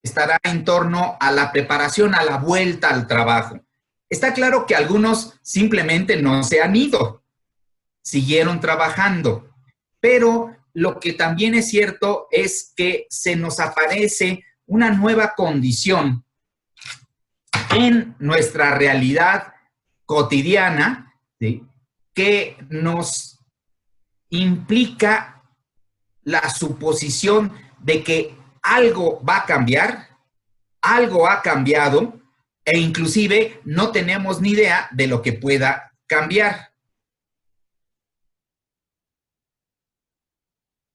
estará en torno a la preparación a la vuelta al trabajo. Está claro que algunos simplemente no se han ido, siguieron trabajando, pero lo que también es cierto es que se nos aparece una nueva condición en nuestra realidad cotidiana, ¿sí?, que nos implica la suposición de que algo va a cambiar, algo ha cambiado, e inclusive no tenemos ni idea de lo que pueda cambiar.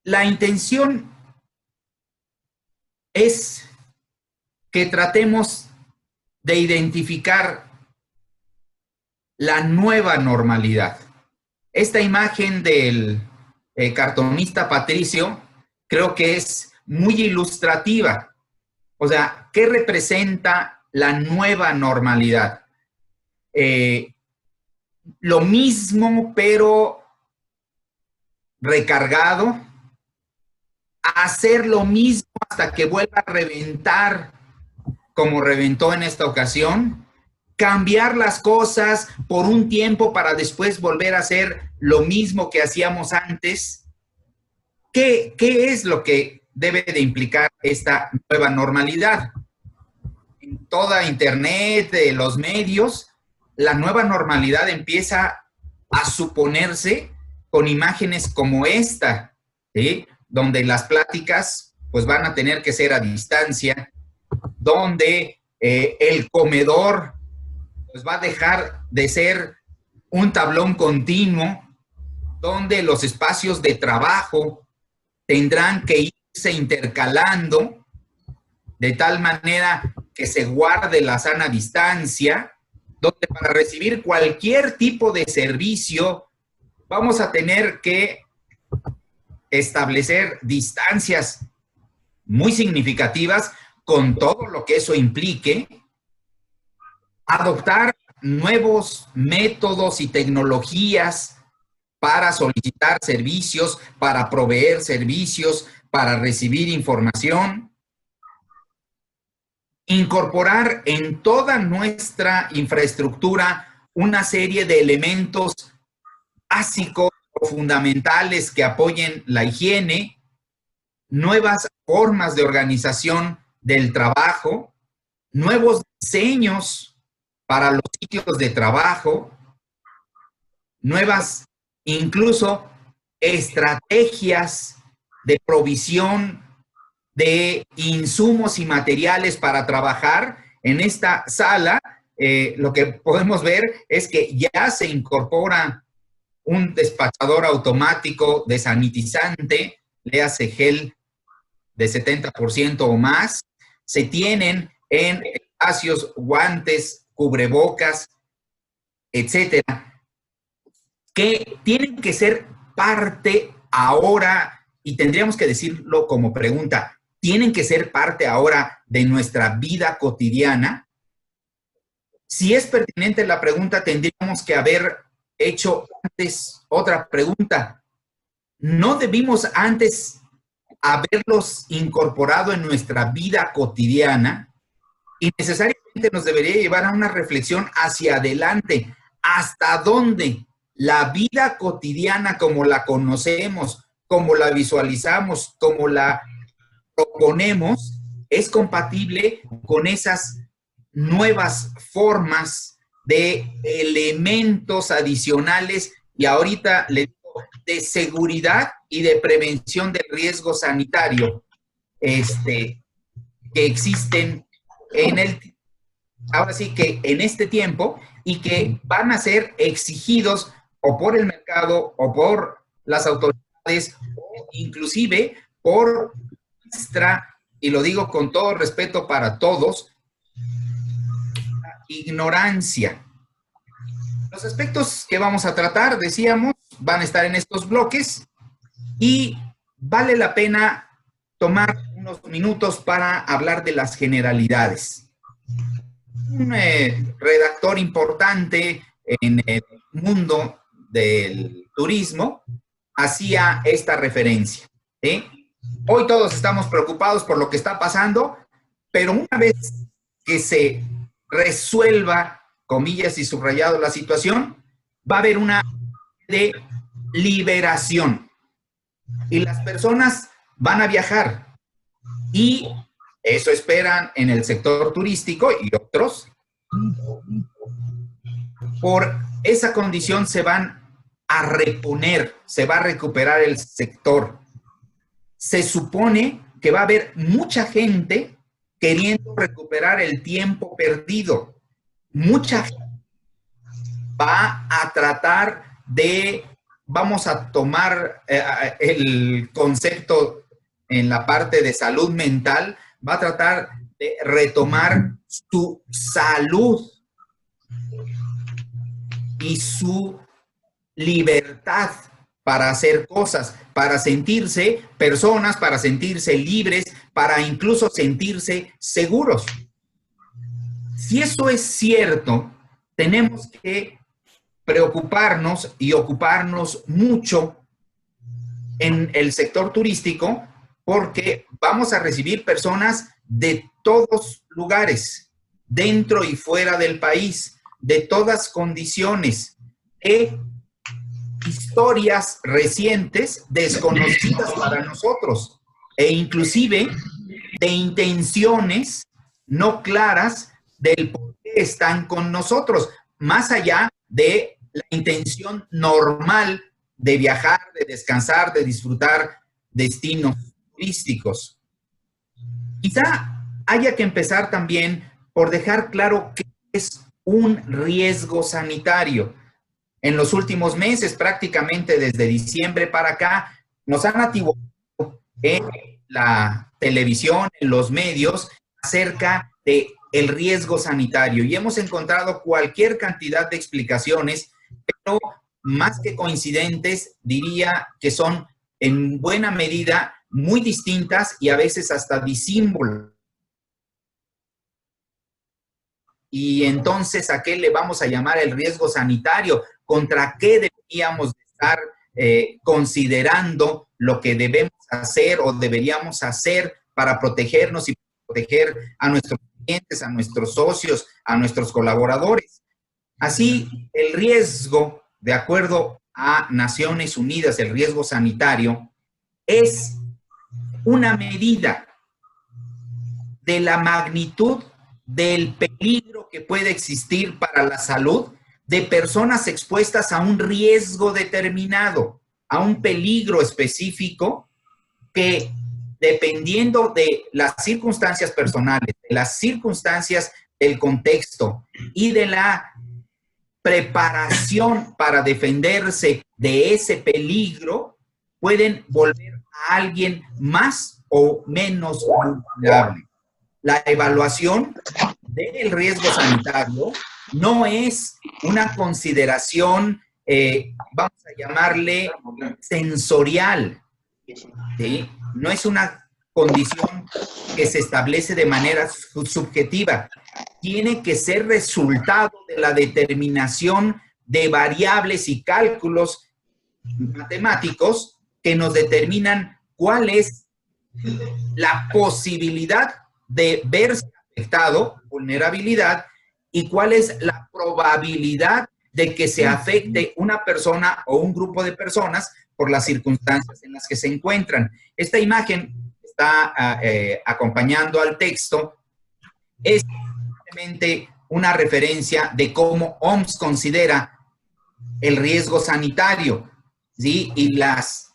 La intención es que tratemos de identificar la nueva normalidad. Esta imagen del cartonista Patricio creo que es muy ilustrativa. O sea, ¿qué representa la nueva normalidad? Lo mismo, pero recargado, hacer lo mismo hasta que vuelva a reventar como reventó en esta ocasión, cambiar las cosas por un tiempo para después volver a hacer lo mismo que hacíamos antes. ¿Qué es lo que debe de implicar esta nueva normalidad? En toda Internet, los medios, la nueva normalidad empieza a suponerse con imágenes como esta, ¿sí?, donde las pláticas pues van a tener que ser a distancia, donde el comedor pues va a dejar de ser un tablón continuo, donde los espacios de trabajo tendrán que irse intercalando de tal manera que se guarde la sana distancia, donde para recibir cualquier tipo de servicio vamos a tener que establecer distancias muy significativas con todo lo que eso implique, adoptar nuevos métodos y tecnologías para solicitar servicios, para proveer servicios, para recibir información, incorporar en toda nuestra infraestructura una serie de elementos básicos o fundamentales que apoyen la higiene, nuevas formas de organización del trabajo, nuevos diseños para los sitios de trabajo, nuevas incluso estrategias de provisión de insumos y materiales para trabajar. En esta sala, lo que podemos ver es que ya se incorpora un despachador automático de sanitizante, léase gel de 70% o más. Se tienen en espacios guantes, cubrebocas, etcétera, que tienen que ser parte ahora, y tendríamos que decirlo como pregunta, ¿tienen que ser parte ahora de nuestra vida cotidiana? Si es pertinente la pregunta, tendríamos que haber hecho antes otra pregunta. ¿No debimos antes haberlos incorporado en nuestra vida cotidiana? Y necesariamente nos debería llevar a una reflexión hacia adelante. ¿Hasta dónde la vida cotidiana como la conocemos, como la visualizamos, como la proponemos, es compatible con esas nuevas formas de elementos adicionales y ahorita le digo de seguridad y de prevención del riesgo sanitario que existen en ahora sí que en este tiempo y que van a ser exigidos o por el mercado o por las autoridades o inclusive por nuestra, y lo digo con todo respeto para todos, ignorancia. Los aspectos que vamos a tratar, decíamos, van a estar en estos bloques y vale la pena tomar unos minutos para hablar de las generalidades. Un redactor importante en el mundo del turismo hacía esta referencia, ¿sí? Hoy todos estamos preocupados por lo que está pasando, Pero una vez que se resuelva, comillas y subrayado, la situación, va a haber una de liberación y las personas van a viajar, y eso esperan en el sector turístico y otros. Por esa condición se van a reponer, se va a recuperar el sector. Se supone que va a haber mucha gente queriendo recuperar el tiempo perdido. Mucha gente va a tratar de, vamos a tomar el concepto en la parte de salud mental, va a tratar de retomar su salud y su libertad para hacer cosas, para sentirse personas, para sentirse libres, para incluso sentirse seguros. Si eso es cierto, tenemos que preocuparnos y ocuparnos mucho en el sector turístico, porque vamos a recibir personas de todos lugares, dentro y fuera del país, de todas condiciones, de historias recientes desconocidas para nosotros, e inclusive de intenciones no claras del por qué están con nosotros, más allá de la intención normal de viajar, de descansar, de disfrutar destinos turísticos. Quizá haya que empezar también por dejar claro qué es un riesgo sanitario. En los últimos meses, prácticamente desde diciembre para acá, nos han atiborrado en la televisión, en los medios, acerca de el riesgo sanitario, y hemos encontrado cualquier cantidad de explicaciones, pero más que coincidentes, diría que son en buena medida muy distintas y a veces hasta disímbolos. Y entonces, ¿a qué le vamos a llamar el riesgo sanitario? ¿Contra qué deberíamos estar considerando lo que debemos hacer o deberíamos hacer para protegernos y proteger a nuestros clientes, a nuestros socios, a nuestros colaboradores? Así, el riesgo, de acuerdo a Naciones Unidas, el riesgo sanitario, es una medida de la magnitud del peligro que puede existir para la salud de personas expuestas a un riesgo determinado, a un peligro específico que, dependiendo de las circunstancias personales, de las circunstancias del contexto y de la preparación para defenderse de ese peligro, pueden volver a alguien más o menos vulnerable. La evaluación del riesgo sanitario no es una consideración, vamos a llamarle sensorial, ¿sí? No es una condición que se establece de manera subjetiva. Tiene que ser resultado de la determinación de variables y cálculos matemáticos que nos determinan cuál es la posibilidad de verse afectado, vulnerabilidad, y cuál es la probabilidad de que se afecte una persona o un grupo de personas por las circunstancias en las que se encuentran. Esta imagen está acompañando al texto, es simplemente una referencia de cómo OMS considera el riesgo sanitario, ¿sí? Y las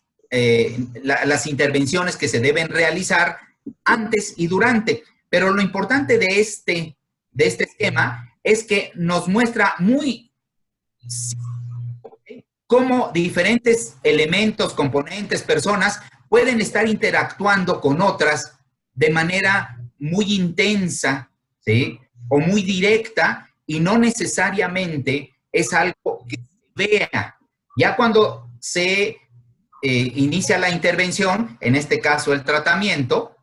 intervenciones que se deben realizar antes y durante. Pero lo importante de este esquema es que nos muestra muy cómo diferentes elementos, componentes, personas pueden estar interactuando con otras de manera muy intensa, ¿sí? O muy directa, y no necesariamente es algo que se vea. Ya cuando se inicia la intervención, en este caso el tratamiento,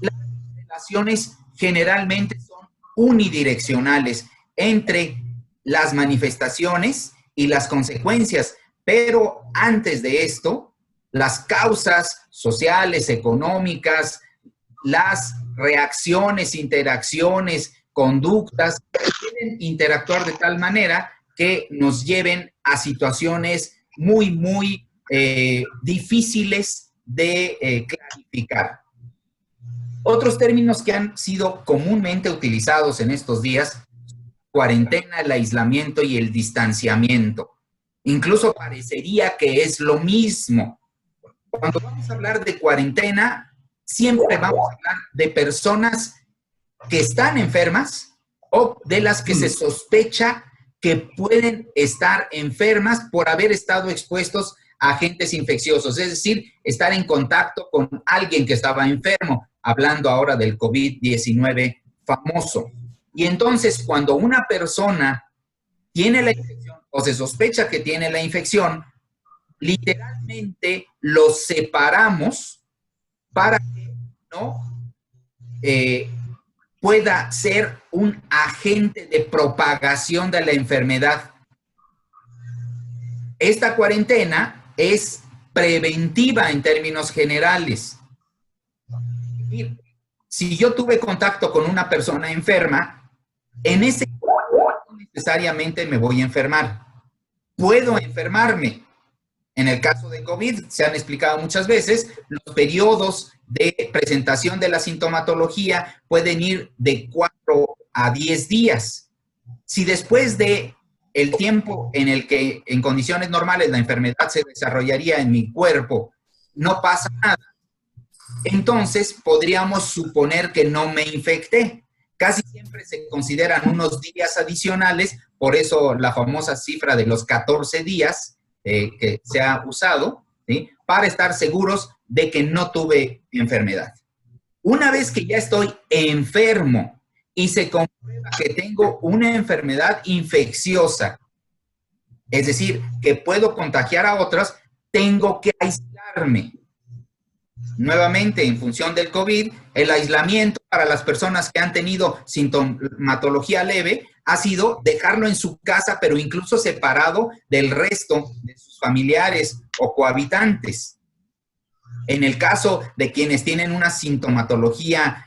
las relaciones generalmente son unidireccionales entre las manifestaciones y las consecuencias, pero antes de esto, las causas sociales, económicas, las reacciones, interacciones, conductas, pueden interactuar de tal manera que nos lleven a situaciones muy, muy difíciles de clarificar. Otros términos que han sido comúnmente utilizados en estos días: cuarentena, el aislamiento y el distanciamiento. Incluso parecería que es lo mismo. Cuando vamos a hablar de cuarentena, siempre vamos a hablar de personas que están enfermas o de las que se sospecha que pueden estar enfermas por haber estado expuestos a agentes infecciosos, es decir, estar en contacto con alguien que estaba enfermo, hablando ahora del COVID-19 famoso. Y entonces, cuando una persona tiene la infección o se sospecha que tiene la infección, literalmente los separamos para que no pueda ser un agente de propagación de la enfermedad. Esta cuarentena es preventiva en términos generales. Si yo tuve contacto con una persona enferma, en ese momento no necesariamente me voy a enfermar. Puedo enfermarme. En el caso de COVID, se han explicado muchas veces, los periodos de presentación de la sintomatología pueden ir de 4 a 10 días. Si después de el tiempo en el que en condiciones normales la enfermedad se desarrollaría en mi cuerpo, no pasa nada, entonces podríamos suponer que no me infecté. Casi siempre se consideran unos días adicionales, por eso la famosa cifra de los 14 días que se ha usado, ¿sí?, para estar seguros de que no tuve enfermedad. Una vez que ya estoy enfermo y se comprueba que tengo una enfermedad infecciosa, es decir, que puedo contagiar a otros, tengo que aislarme. Nuevamente, en función del COVID, el aislamiento para las personas que han tenido sintomatología leve ha sido dejarlo en su casa, pero incluso separado del resto de sus familiares o cohabitantes. En el caso de quienes tienen una sintomatología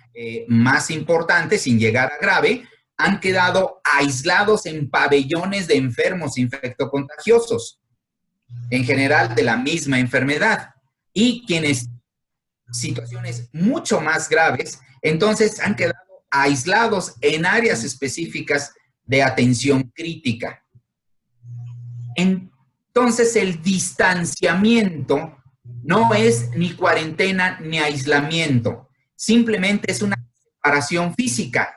más importante, sin llegar a grave, han quedado aislados en pabellones de enfermos infectocontagiosos, en general de la misma enfermedad. Y quienes situaciones mucho más graves, entonces han quedado aislados en áreas específicas de atención crítica. Entonces, el distanciamiento no es ni cuarentena ni aislamiento, simplemente es una separación física.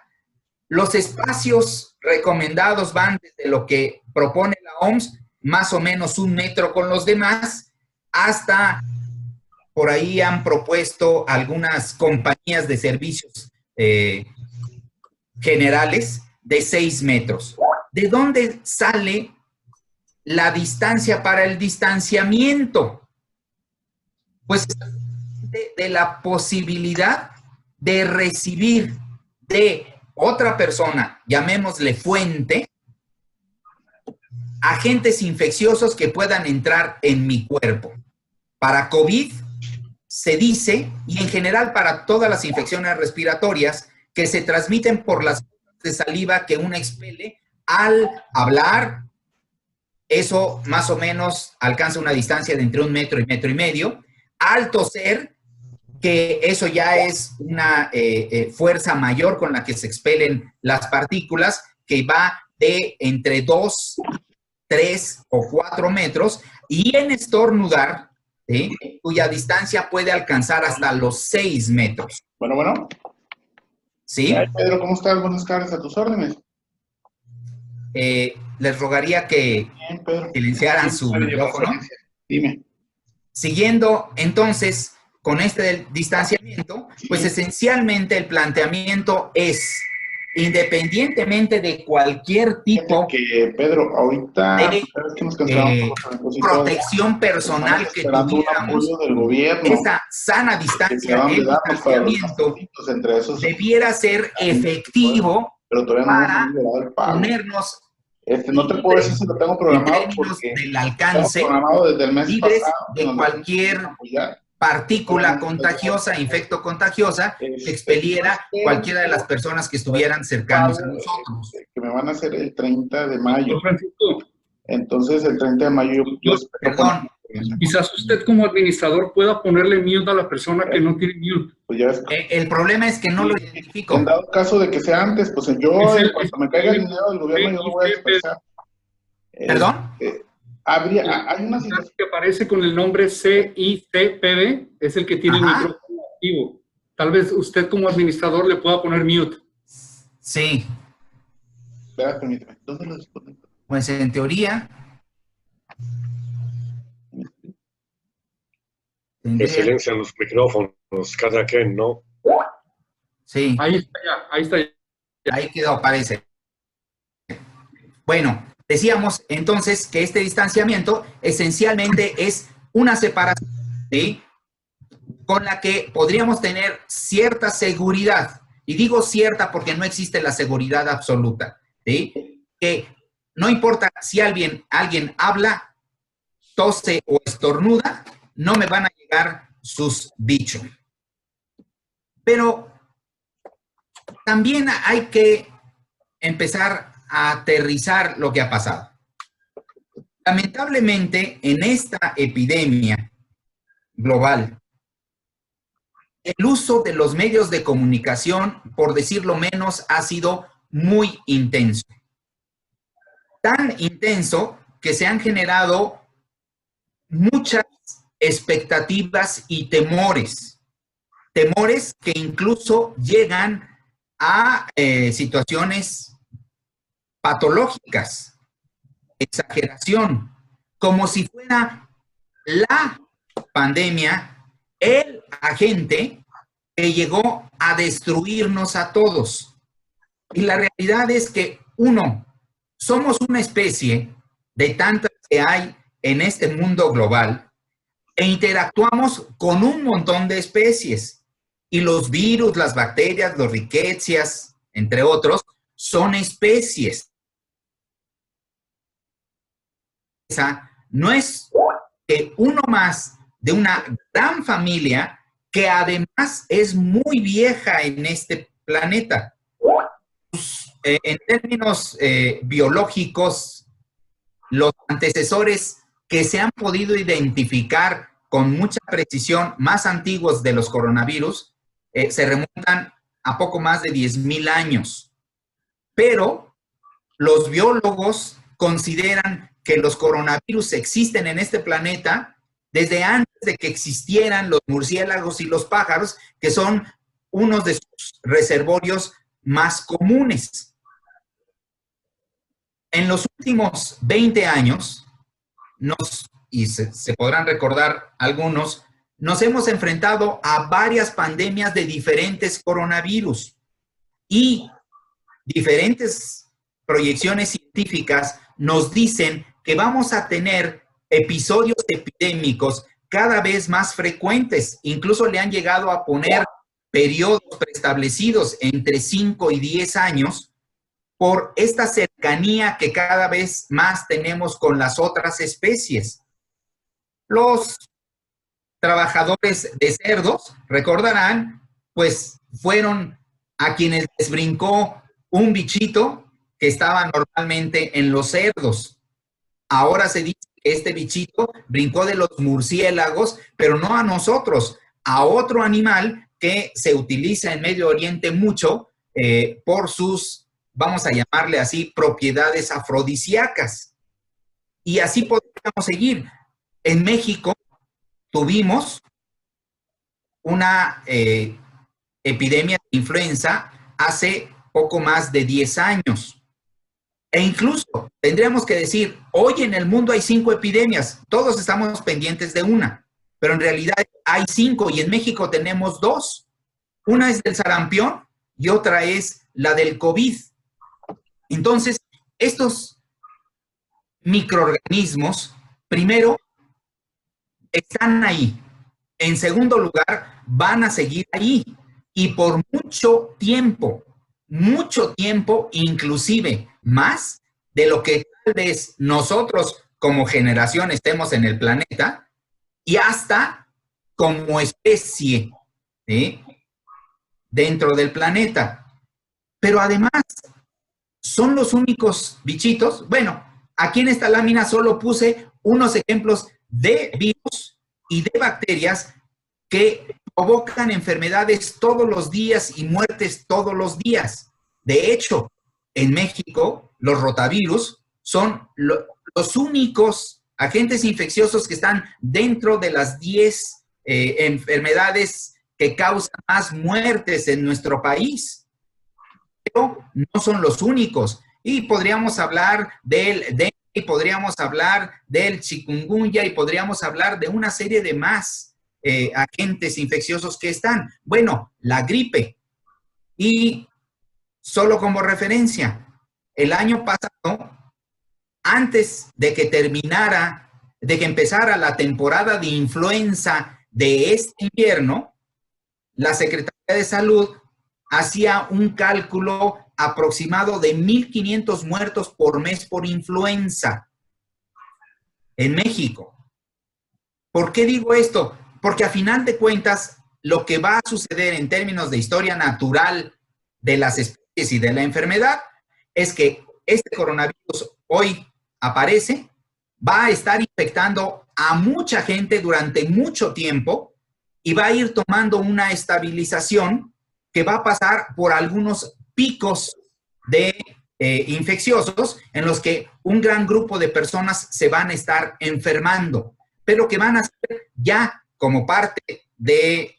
Los espacios recomendados van desde lo que propone la OMS, más o menos 1 metro con los demás, hasta por ahí han propuesto algunas compañías de servicios generales de 6 metros. ¿De dónde sale la distancia para el distanciamiento? Pues de la posibilidad de recibir de otra persona, llamémosle fuente, agentes infecciosos que puedan entrar en mi cuerpo. Para COVID se dice, y en general para todas las infecciones respiratorias, que se transmiten por las gotas de saliva que uno expele al hablar. Eso más o menos alcanza una distancia de entre 1 metro y 1,5 metros. Al toser, que eso ya es una fuerza mayor con la que se expelen las partículas, que va de entre 2, 3 o 4 metros, y en estornudar, ¿sí?, cuya distancia puede alcanzar hasta los 6 metros. Bueno. ¿Sí? Pedro, ¿cómo estás? Buenas tardes, a tus órdenes. Les rogaría que silenciaran su micrófono. Dime. Siguiendo entonces con este del distanciamiento, pues esencialmente el planteamiento es, independientemente de cualquier tipo Pedro, ahorita de protección personal que tuviéramos, esa sana distancia, el distanciamiento, debiera ser efectivo para ponernos no te puedo decir si lo tengo programado en términos del alcance, libres de cualquier partícula contagiosa, infecto contagiosa, que expeliera cualquiera de las personas que estuvieran cercanos a nosotros. Que me van a hacer el 30 de mayo. Don Francisco, Entonces, el 30 de mayo yo espero Perdón. quizás usted como administrador pueda ponerle mute a la persona que no tiene mute. Pues ya ves, El problema es que no lo identifico. en dado caso de que sea antes, pues yo, cuando me caiga el dinero del gobierno, yo lo voy a expresar. ¿Perdón? Hay una situación. Que aparece con el nombre CICPB es el que tiene el Ajá. micrófono activo. Tal vez usted como administrador le pueda poner mute. Sí. Espera, permíteme. ¿Dónde lo desconecto? Pues en teoría... Que tendría- silencian los micrófonos cada quien, ¿no? Sí. Ahí está ya, ahí está ya. Ahí quedó, parece. Bueno, decíamos entonces que este distanciamiento esencialmente es una separación, ¿sí?, con la que podríamos tener cierta seguridad. Y digo cierta porque no existe la seguridad absoluta, ¿sí? Que no importa si alguien habla, tose o estornuda, no me van a llegar sus bichos. Pero también hay que empezar a aterrizar lo que ha pasado. Lamentablemente, en esta epidemia global, el uso de los medios de comunicación, por decirlo menos, ha sido muy intenso. Tan intenso que se han generado muchas expectativas y temores. Temores que incluso llegan a situaciones patológicas, exageración, como si fuera la pandemia el agente que llegó a destruirnos a todos. Y la realidad es que, uno, somos una especie de tantas que hay en este mundo global e interactuamos con un montón de especies. Y los virus, las bacterias, los riquecias, entre otros, son especies. Esa no es uno más de una gran familia que además es muy vieja en este planeta. En términos biológicos, los antecesores que se han podido identificar con mucha precisión más antiguos de los coronavirus se remontan a poco más de 10,000 años. Pero los biólogos consideran que los coronavirus existen en este planeta desde antes de que existieran los murciélagos y los pájaros, que son unos de sus reservorios más comunes. En los últimos 20 años, y se podrán recordar algunos, nos hemos enfrentado a varias pandemias de diferentes coronavirus y diferentes proyecciones científicas nos dicen que vamos a tener episodios epidémicos cada vez más frecuentes. Incluso le han llegado a poner periodos preestablecidos entre 5 y 10 años por esta cercanía que cada vez más tenemos con las otras especies. Los trabajadores de cerdos, recordarán, pues fueron a quienes les brincó un bichito que estaba normalmente en los cerdos. Ahora se dice que este bichito brincó de los murciélagos, pero no a nosotros, a otro animal que se utiliza en Medio Oriente mucho por sus, vamos a llamarle así, propiedades afrodisíacas. Y así podríamos seguir. En México tuvimos una epidemia de influenza hace poco más de 10 años. E incluso tendríamos que decir, hoy en el mundo hay 5 epidemias, todos estamos pendientes de una, pero en realidad hay 5 y en México tenemos 2. Una es del sarampión y otra es la del COVID. Entonces, estos microorganismos, primero, están ahí. En segundo lugar, van a seguir ahí. Y por mucho tiempo, inclusive más de lo que tal vez nosotros como generación estemos en el planeta, y hasta como especie, ¿sí?, dentro del planeta. Pero además, ¿son los únicos bichitos? Bueno, aquí en esta lámina solo puse unos ejemplos de virus y de bacterias que provocan enfermedades todos los días y muertes todos los días. De hecho, en México, los rotavirus son los únicos agentes infecciosos que están dentro de las 10 enfermedades que causan más muertes en nuestro país. Pero no son los únicos. Y podríamos hablar del dengue, y podríamos hablar del chikungunya, y podríamos hablar de una serie de más agentes infecciosos que están. Bueno, la gripe. Y solo como referencia, el año pasado, antes de que terminara, de que empezara la temporada de influenza de este invierno, la Secretaría de Salud hacía un cálculo aproximado de 1,500 muertos por mes por influenza en México. ¿Por qué digo esto? Porque a final de cuentas, lo que va a suceder en términos de historia natural de las especies y de la enfermedad es que este coronavirus hoy aparece, va a estar infectando a mucha gente durante mucho tiempo y va a ir tomando una estabilización que va a pasar por algunos picos de infecciosos en los que un gran grupo de personas se van a estar enfermando, pero que van a ser ya como parte de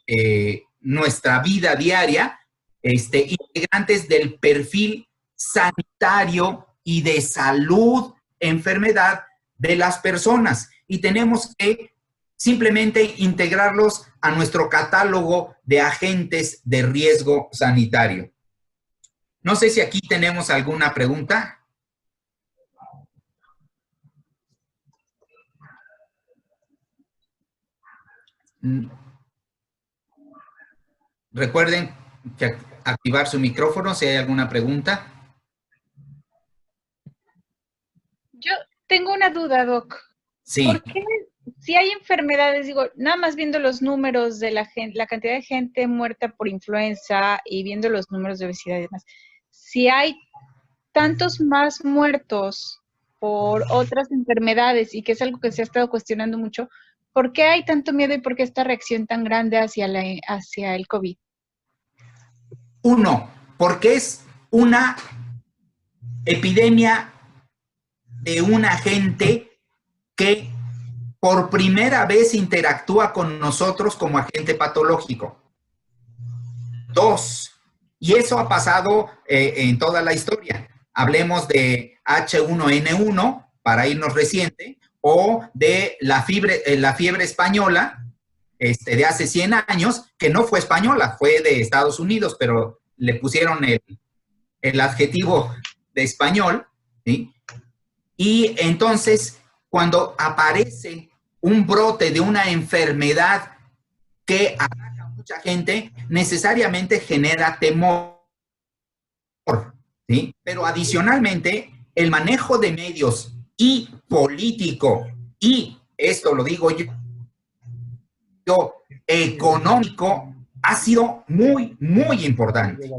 nuestra vida diaria, integrantes del perfil sanitario y de salud, enfermedad de las personas. Y tenemos que simplemente integrarlos a nuestro catálogo de agentes de riesgo sanitario. No sé si aquí tenemos alguna pregunta. Recuerden que activar su micrófono si hay alguna pregunta. Yo tengo una duda, Doc. Sí. ¿Por qué, si hay enfermedades, digo, nada más viendo los números de la cantidad de gente muerta por influenza y viendo los números de obesidad y demás, si hay tantos más muertos por otras enfermedades y que es algo que se ha estado cuestionando mucho, ¿por qué hay tanto miedo y por qué esta reacción tan grande hacia el COVID? Uno, porque es una epidemia de un agente que por primera vez interactúa con nosotros como agente patológico. Dos, y eso ha pasado en toda la historia. Hablemos de H1N1, para irnos reciente, o de la fiebre española, de hace 100 años, que no fue española, fue de Estados Unidos, pero le pusieron el adjetivo de español, ¿sí? Y entonces, cuando aparece un brote de una enfermedad que ataca a mucha gente, necesariamente genera temor, ¿sí? Pero adicionalmente, el manejo de medios y político, y esto lo digo yo, económico, ha sido muy, muy importante.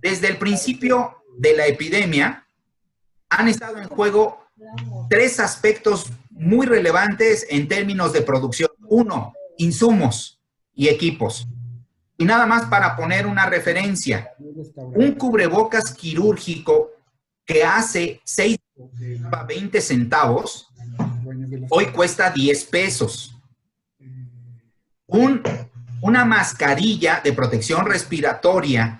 Desde el principio de la epidemia, han estado en juego 3 aspectos muy relevantes en términos de producción. Uno, insumos y equipos. Y nada más para poner una referencia, un cubrebocas quirúrgico que hace 6 a 20 centavos, hoy cuesta 10 pesos. Una mascarilla de protección respiratoria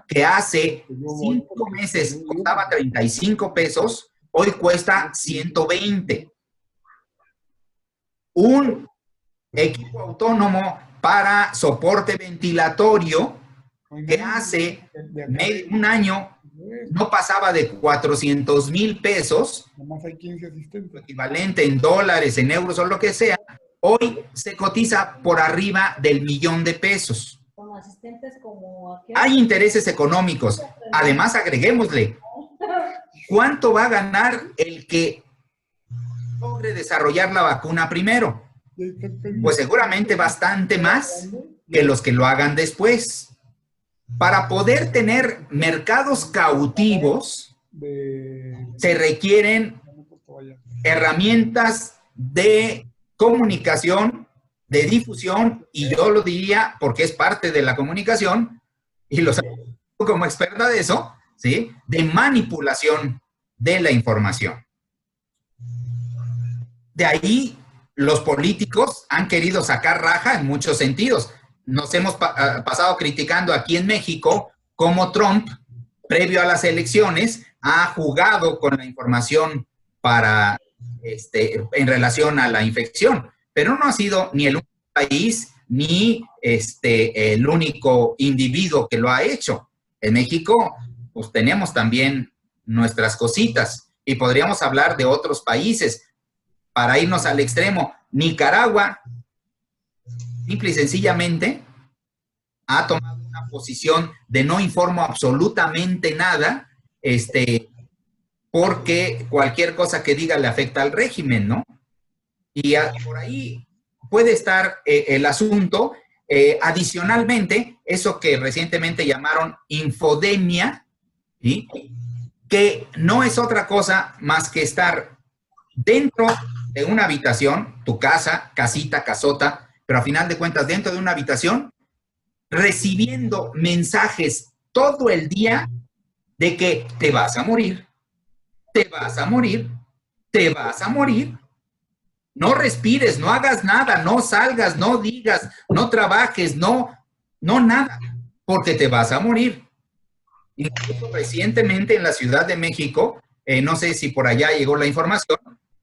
que hace 5 meses costaba 35 pesos, hoy cuesta 120. Un equipo autónomo para soporte ventilatorio que hace un año no pasaba de 400,000 pesos, equivalente en dólares, en euros o lo que sea, hoy se cotiza por arriba del 1,000,000 de pesos. Hay intereses económicos. Además, agreguémosle, ¿cuánto va a ganar el que logre desarrollar la vacuna primero? Pues seguramente bastante más que los que lo hagan después. Para poder tener mercados cautivos, se requieren herramientas de comunicación, de difusión, y yo lo diría porque es parte de la comunicación, y lo sé como experta de eso, ¿sí? De manipulación de la información. De ahí los políticos han querido sacar raja en muchos sentidos. Nos hemos pasado criticando aquí en México cómo Trump, previo a las elecciones, ha jugado con la información para, en relación a la infección. Pero no ha sido ni el único país ni el único individuo que lo ha hecho. En México, pues tenemos también nuestras cositas y podríamos hablar de otros países. Para irnos al extremo, Nicaragua, simple y sencillamente, ha tomado una posición de no informo absolutamente nada, porque cualquier cosa que diga le afecta al régimen, ¿no? Y por ahí puede estar el asunto. Adicionalmente, eso que recientemente llamaron infodemia, ¿sí? Que no es otra cosa más que estar dentro de una habitación, tu casa, casita, casota, pero a final de cuentas dentro de una habitación, recibiendo mensajes todo el día de que te vas a morir, te vas a morir, te vas a morir. No respires, no hagas nada, no salgas, no digas, no trabajes, no nada, porque te vas a morir. Incluso recientemente en la Ciudad de México, no sé si por allá llegó la información,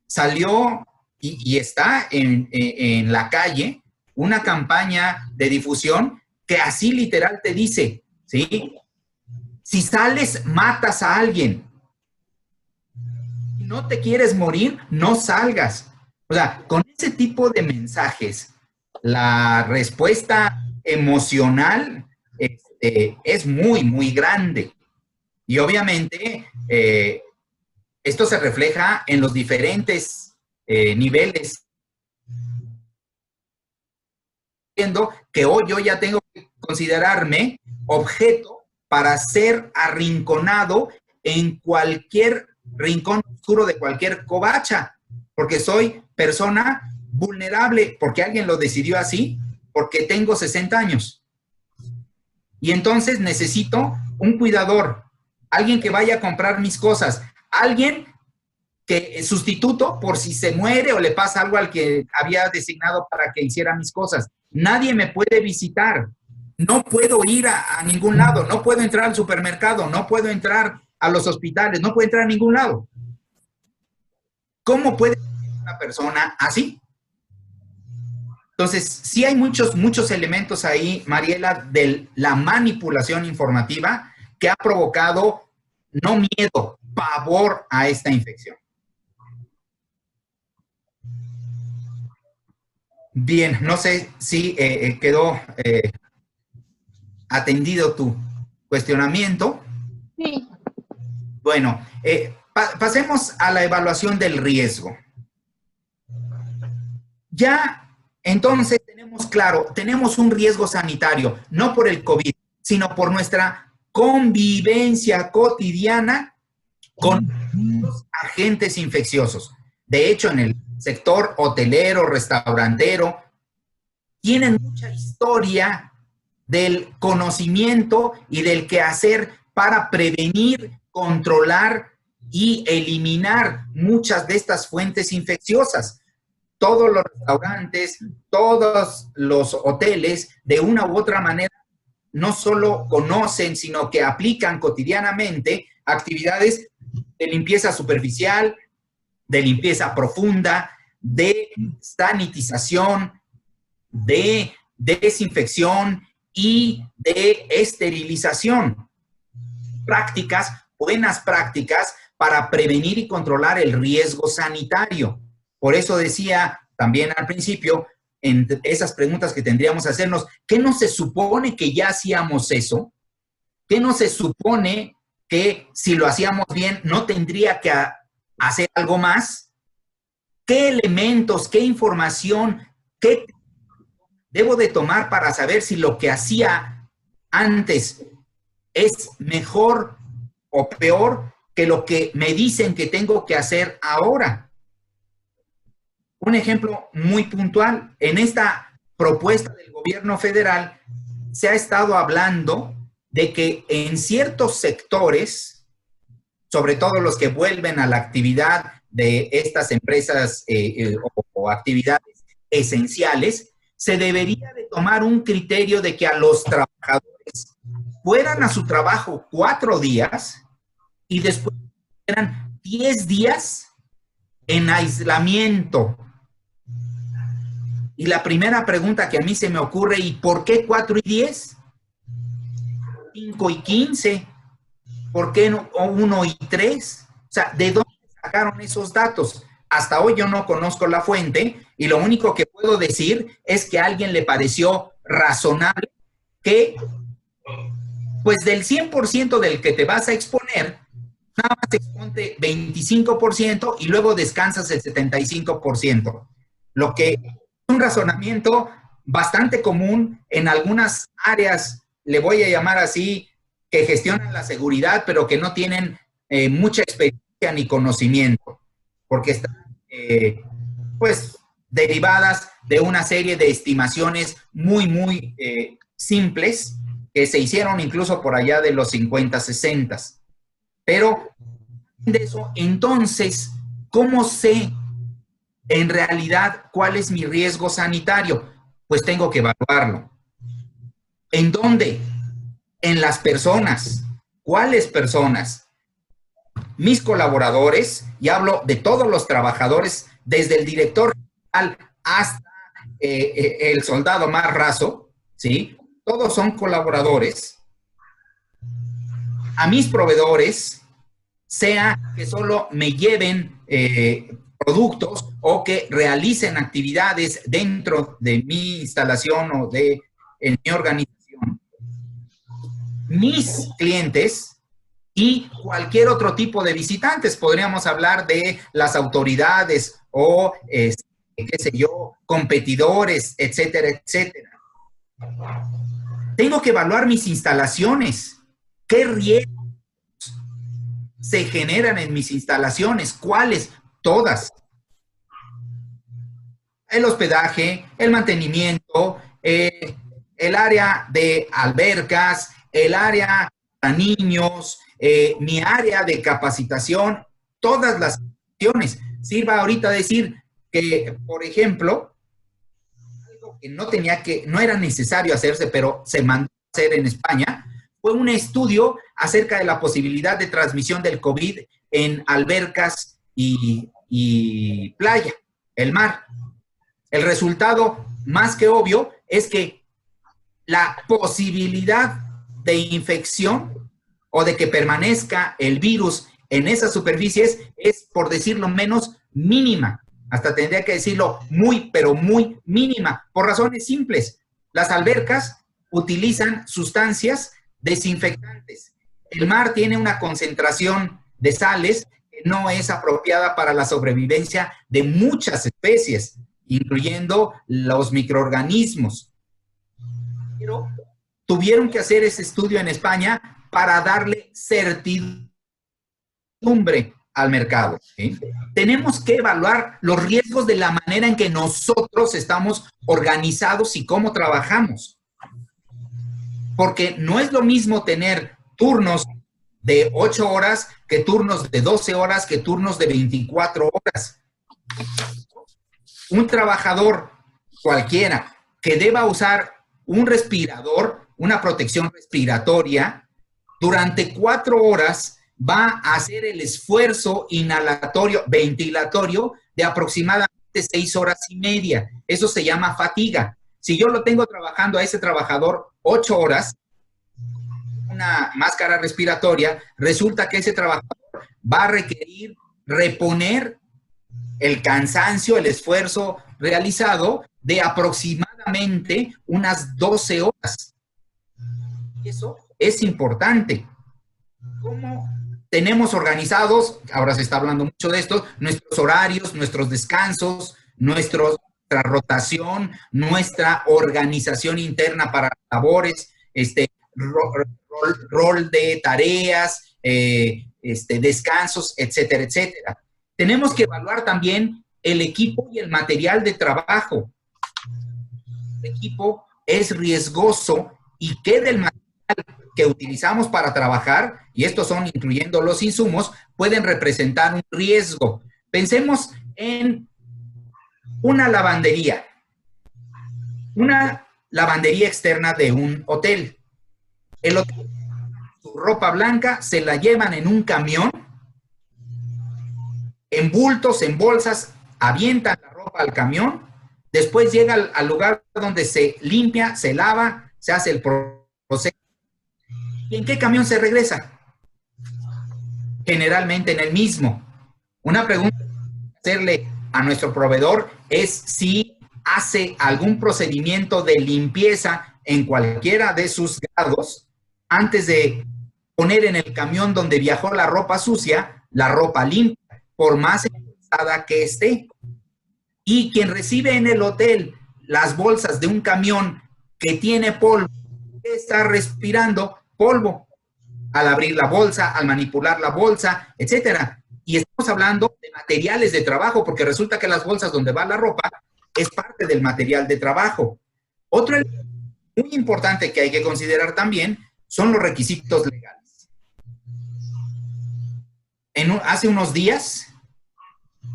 salió y está en la calle una campaña de difusión que así literal te dice, ¿sí? Si sales, matas a alguien. Si no te quieres morir, no salgas. O sea, con ese tipo de mensajes, la respuesta emocional es muy, muy grande. Y obviamente, esto se refleja en los diferentes niveles. Viendo que hoy yo ya tengo que considerarme objeto para ser arrinconado en cualquier rincón oscuro de cualquier covacha, porque soy persona vulnerable, porque alguien lo decidió así, porque tengo 60 años. Y entonces necesito un cuidador, alguien que vaya a comprar mis cosas, alguien que sustituto por si se muere o le pasa algo al que había designado para que hiciera mis cosas. Nadie me puede visitar, no puedo ir a ningún lado, no puedo entrar al supermercado, no puedo entrar a los hospitales, no puedo entrar a ningún lado. ¿Cómo puede ser una persona así? Entonces, sí hay muchos elementos ahí, Mariela, de la manipulación informativa que ha provocado no miedo, pavor a esta infección. Bien, no sé si quedó atendido tu cuestionamiento. Sí. Bueno, pasemos a la evaluación del riesgo. Ya, entonces, tenemos claro, tenemos un riesgo sanitario, no por el COVID, sino por nuestra convivencia cotidiana con los agentes infecciosos. De hecho, en el sector hotelero, restaurantero, tienen mucha historia del conocimiento y del quehacer para prevenir, controlar y eliminar muchas de estas fuentes infecciosas. Todos los restaurantes, todos los hoteles, de una u otra manera, no solo conocen, sino que aplican cotidianamente actividades de limpieza superficial, de limpieza profunda, de sanitización, de desinfección y de esterilización. Prácticas, buenas prácticas para prevenir y controlar el riesgo sanitario. Por eso decía también al principio, en esas preguntas que tendríamos que hacernos, ¿qué no se supone que ya hacíamos eso? ¿Qué no se supone que si lo hacíamos bien no tendría que hacer algo más? ¿Qué elementos, qué información ¿Qué debo de tomar para saber si lo que hacía antes es mejor o peor que lo que me dicen que tengo que hacer ahora? Un ejemplo muy puntual, en esta propuesta del gobierno federal se ha estado hablando de que en ciertos sectores, sobre todo los que vuelven a la actividad de estas empresas o actividades esenciales, se debería de tomar un criterio de que a los trabajadores fueran a su trabajo 4 días y después eran 10 días en aislamiento. Y la primera pregunta que a mí se me ocurre, ¿y por qué 4 y 10? 5 y 15. ¿Por qué no 1 y 3? O sea, ¿de dónde sacaron esos datos? Hasta hoy yo no conozco la fuente y lo único que puedo decir es que a alguien le pareció razonable que, pues del 100% del que te vas a exponer, nada más exponte 25% y luego descansas el 75%. Lo que es un razonamiento bastante común en algunas áreas, le voy a llamar así, que gestionan la seguridad, pero que no tienen mucha experiencia ni conocimiento, porque están, pues, derivadas de una serie de estimaciones muy simples que se hicieron incluso por allá de los 50, 60. Pero, de eso, entonces, ¿cómo sé en realidad cuál es mi riesgo sanitario? Pues tengo que evaluarlo. ¿En dónde? En las personas. ¿Cuáles personas? Mis colaboradores, y hablo de todos los trabajadores, desde el director general hasta el soldado más raso, ¿sí? Todos son colaboradores. A mis proveedores, sea que solo me lleven productos o que realicen actividades dentro de mi instalación o en mi organización. Mis clientes y cualquier otro tipo de visitantes. Podríamos hablar de las autoridades o, qué sé yo, competidores, etcétera, etcétera. Tengo que evaluar mis instalaciones. ¿Qué riesgos se generan en mis instalaciones? ¿Cuáles? Todas. El hospedaje, el mantenimiento, el área de albercas, el área para niños, mi área de capacitación, todas las acciones. Sirva ahorita decir que, por ejemplo, algo que no era necesario hacerse, pero se mandó a hacer en España, fue un estudio acerca de la posibilidad de transmisión del COVID en albercas y playa, el mar. El resultado, más que obvio, es que la posibilidad de infección o de que permanezca el virus en esas superficies es, por decirlo menos, mínima. Hasta tendría que decirlo muy, pero muy mínima, por razones simples. Las albercas utilizan sustancias desinfectantes. El mar tiene una concentración de sales que no es apropiada para la sobrevivencia de muchas especies, incluyendo los microorganismos. Pero tuvieron que hacer ese estudio en España para darle certidumbre al mercado, ¿sí? Tenemos que evaluar los riesgos de la manera en que nosotros estamos organizados y cómo trabajamos. Porque no es lo mismo tener turnos de 8 horas que turnos de 12 horas que turnos de 24 horas. Un trabajador cualquiera que deba usar un respirador, una protección respiratoria, durante 4 horas va a hacer el esfuerzo inhalatorio, ventilatorio de aproximadamente 6 horas y media. Eso se llama fatiga. Si yo lo tengo trabajando a ese trabajador 8 horas, una máscara respiratoria, resulta que ese trabajador va a requerir reponer el cansancio, el esfuerzo realizado de aproximadamente unas 12 horas. Eso es importante. ¿Cómo tenemos organizados, ahora se está hablando mucho de esto, nuestros horarios, nuestros descansos, nuestros rotación, nuestra organización interna para labores, rol de tareas, descansos, etcétera, etcétera. Tenemos que evaluar también el equipo y el material de trabajo. El equipo es riesgoso y qué del material que utilizamos para trabajar, y estos son incluyendo los insumos, pueden representar un riesgo. Pensemos en una lavandería externa de un hotel. El hotel, su ropa blanca, se la llevan en un camión, en bultos, en bolsas, avientan la ropa al camión, después llega al lugar donde se limpia, se lava, se hace el proceso. ¿Y en qué camión se regresa? Generalmente en el mismo. Una pregunta que hacerle a nuestro proveedor es si hace algún procedimiento de limpieza en cualquiera de sus grados antes de poner en el camión donde viajó la ropa sucia, la ropa limpia, por más pesada que esté. Y quien recibe en el hotel las bolsas de un camión que tiene polvo, está respirando polvo al abrir la bolsa, al manipular la bolsa, etcétera. Y estamos hablando de materiales de trabajo, porque resulta que las bolsas donde va la ropa es parte del material de trabajo. Otro elemento muy importante que hay que considerar también son los requisitos legales. Hace unos días,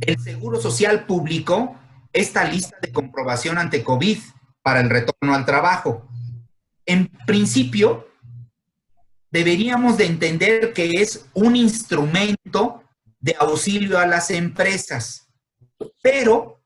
el Seguro Social publicó esta lista de comprobación ante COVID para el retorno al trabajo. En principio, deberíamos de entender que es un instrumento de auxilio a las empresas. Pero,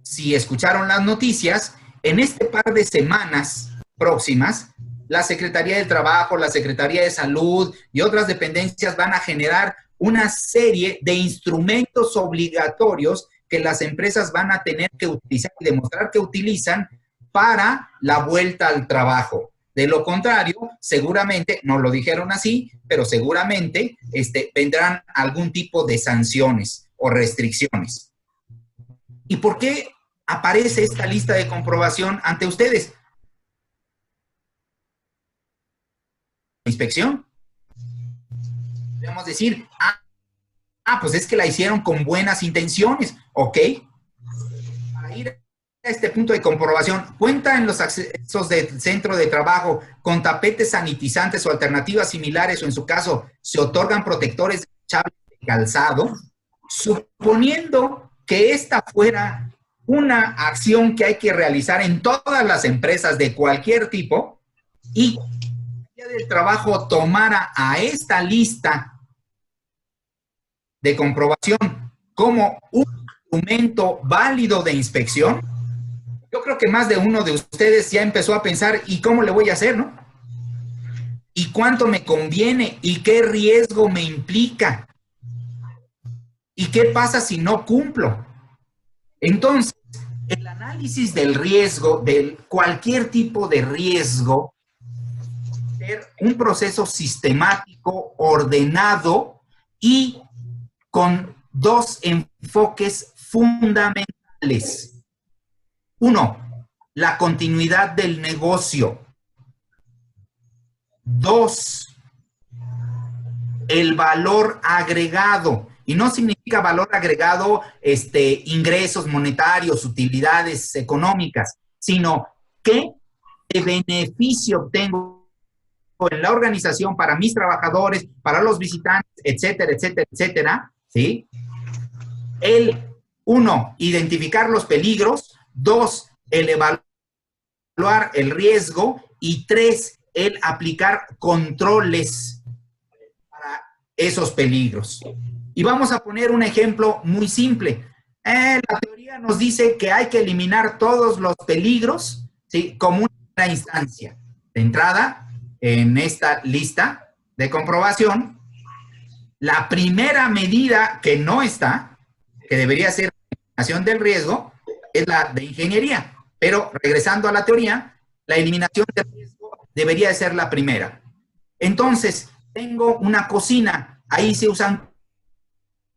si escucharon las noticias, en este par de semanas próximas, la Secretaría del Trabajo, la Secretaría de Salud y otras dependencias van a generar una serie de instrumentos obligatorios que las empresas van a tener que utilizar y demostrar que utilizan para la vuelta al trabajo. De lo contrario, seguramente, no lo dijeron así, pero seguramente vendrán algún tipo de sanciones o restricciones. ¿Y por qué aparece esta lista de comprobación ante ustedes? Inspección. Podemos decir, pues es que la hicieron con buenas intenciones, ¿ok? Para ir a este punto de comprobación, ¿cuenta en los accesos del centro de trabajo con tapetes sanitizantes o alternativas similares, o en su caso, se otorgan protectores desechables de calzado? Suponiendo que esta fuera una acción que hay que realizar en todas las empresas de cualquier tipo, y el Día del Trabajo tomara a esta lista de comprobación como un instrumento válido de inspección, yo creo que más de uno de ustedes ya empezó a pensar, ¿y cómo le voy a hacer, no? ¿Y cuánto me conviene? ¿Y qué riesgo me implica? ¿Y qué pasa si no cumplo? Entonces, el análisis del riesgo, de cualquier tipo de riesgo, es un proceso sistemático, ordenado y con dos enfoques fundamentales. Uno, la continuidad del negocio. Dos, el valor agregado. Y no significa valor agregado, ingresos monetarios, utilidades económicas, sino qué beneficio obtengo en la organización para mis trabajadores, para los visitantes, etcétera, etcétera, etcétera, ¿sí? Uno, identificar los peligros. Dos, el evaluar el riesgo. Y tres, el aplicar controles para esos peligros. Y vamos a poner un ejemplo muy simple. La teoría nos dice que hay que eliminar todos los peligros, ¿sí?, como una instancia. De entrada, en esta lista de comprobación, la primera medida que no está, que debería ser la eliminación del riesgo, es la de ingeniería. Pero regresando a la teoría, la eliminación del riesgo debería de ser la primera. Entonces, tengo una cocina, ahí se usan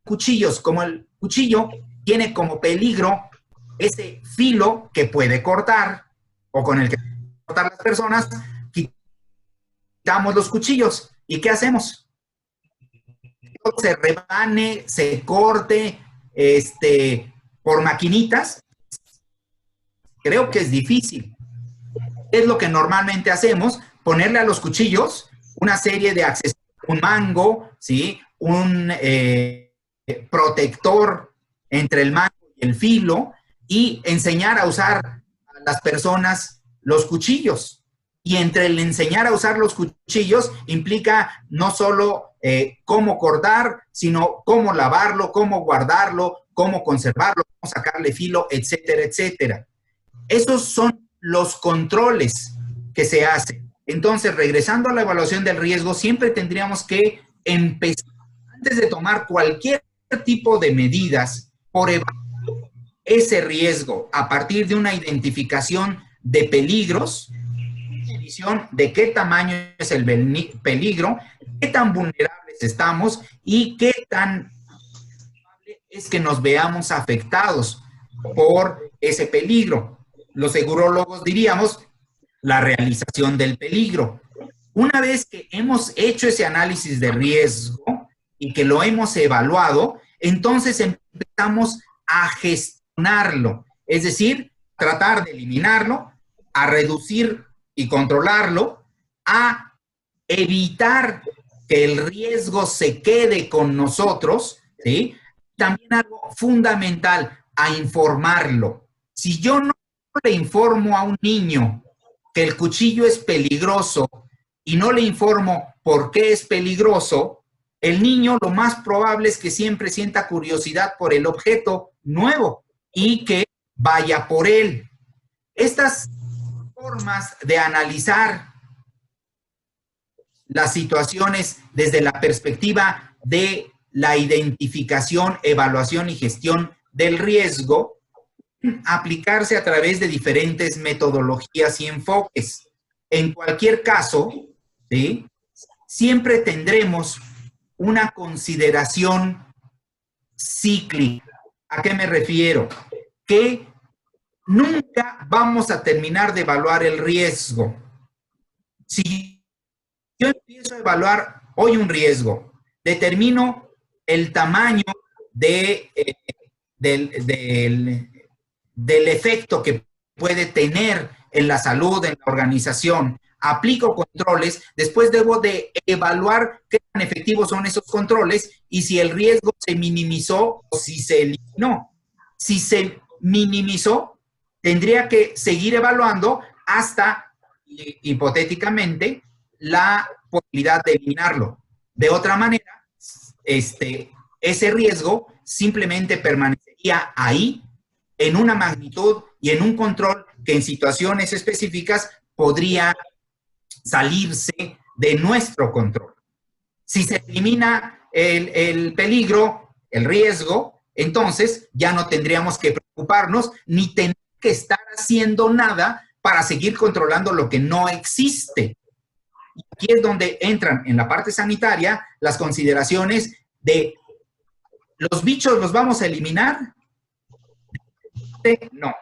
cuchillos, como el cuchillo tiene como peligro ese filo que puede cortar o con el que pueden cortar las personas, quitamos los cuchillos. ¿Y qué hacemos? Se rebane, se corte por maquinitas. Creo que es difícil. Es lo que normalmente hacemos, ponerle a los cuchillos una serie de accesorios, un mango, ¿sí? Un protector entre el mango y el filo, y enseñar a usar a las personas los cuchillos. Y entre el enseñar a usar los cuchillos implica no solo cómo cortar, sino cómo lavarlo, cómo guardarlo, cómo conservarlo, cómo sacarle filo, etcétera, etcétera. Esos son los controles que se hacen. Entonces, regresando a la evaluación del riesgo, siempre tendríamos que empezar, antes de tomar cualquier tipo de medidas, por evaluar ese riesgo a partir de una identificación de peligros, de qué tamaño es el peligro, qué tan vulnerables estamos y qué tan probable es que nos veamos afectados por ese peligro. Los segurólogos diríamos la realización del peligro. Una vez que hemos hecho ese análisis de riesgo y que lo hemos evaluado, entonces empezamos a gestionarlo, es decir, tratar de eliminarlo, a reducir y controlarlo, a evitar que el riesgo se quede con nosotros, ¿sí? También algo fundamental, a informarlo. Si yo no le informo a un niño que el cuchillo es peligroso y no le informo por qué es peligroso, el niño lo más probable es que siempre sienta curiosidad por el objeto nuevo y que vaya por él. Estas formas de analizar las situaciones desde la perspectiva de la identificación, evaluación y gestión del riesgo, aplicarse a través de diferentes metodologías y enfoques. En cualquier caso, ¿sí?, siempre tendremos una consideración cíclica. ¿A qué me refiero? Que nunca vamos a terminar de evaluar el riesgo. Si yo empiezo a evaluar hoy un riesgo, determino el tamaño del efecto que puede tener en la salud, en la organización, aplico controles, después debo de evaluar qué tan efectivos son esos controles y si el riesgo se minimizó o si se eliminó. Si se minimizó, tendría que seguir evaluando hasta, hipotéticamente, la posibilidad de eliminarlo. De otra manera, ese riesgo simplemente permanecería ahí en una magnitud y en un control que en situaciones específicas podría salirse de nuestro control. Si se elimina el peligro, el riesgo, entonces ya no tendríamos que preocuparnos ni tener que estar haciendo nada para seguir controlando lo que no existe. Y aquí es donde entran en la parte sanitaria las consideraciones de ¿los bichos los vamos a eliminar? No.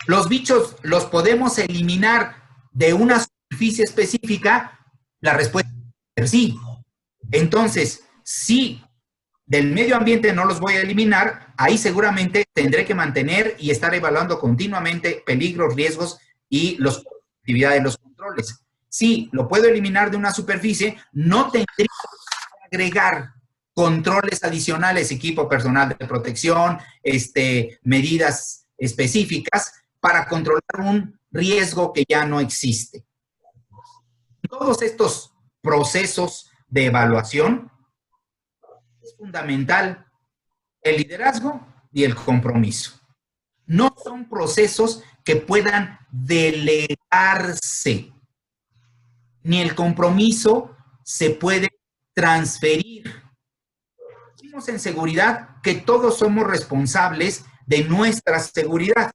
¿Los bichos los podemos eliminar de una superficie específica? La respuesta es sí. Entonces, si del medio ambiente no los voy a eliminar, ahí seguramente tendré que mantener y estar evaluando continuamente peligros, riesgos y la actividad de los controles. Si lo puedo eliminar de una superficie, no tendría que agregar controles adicionales, equipo personal de protección, medidas específicas para controlar un riesgo que ya no existe. Todos estos procesos de evaluación es fundamental el liderazgo y el compromiso. No son procesos que puedan delegarse, ni el compromiso se puede transferir. Decimos en seguridad que todos somos responsables de nuestra seguridad.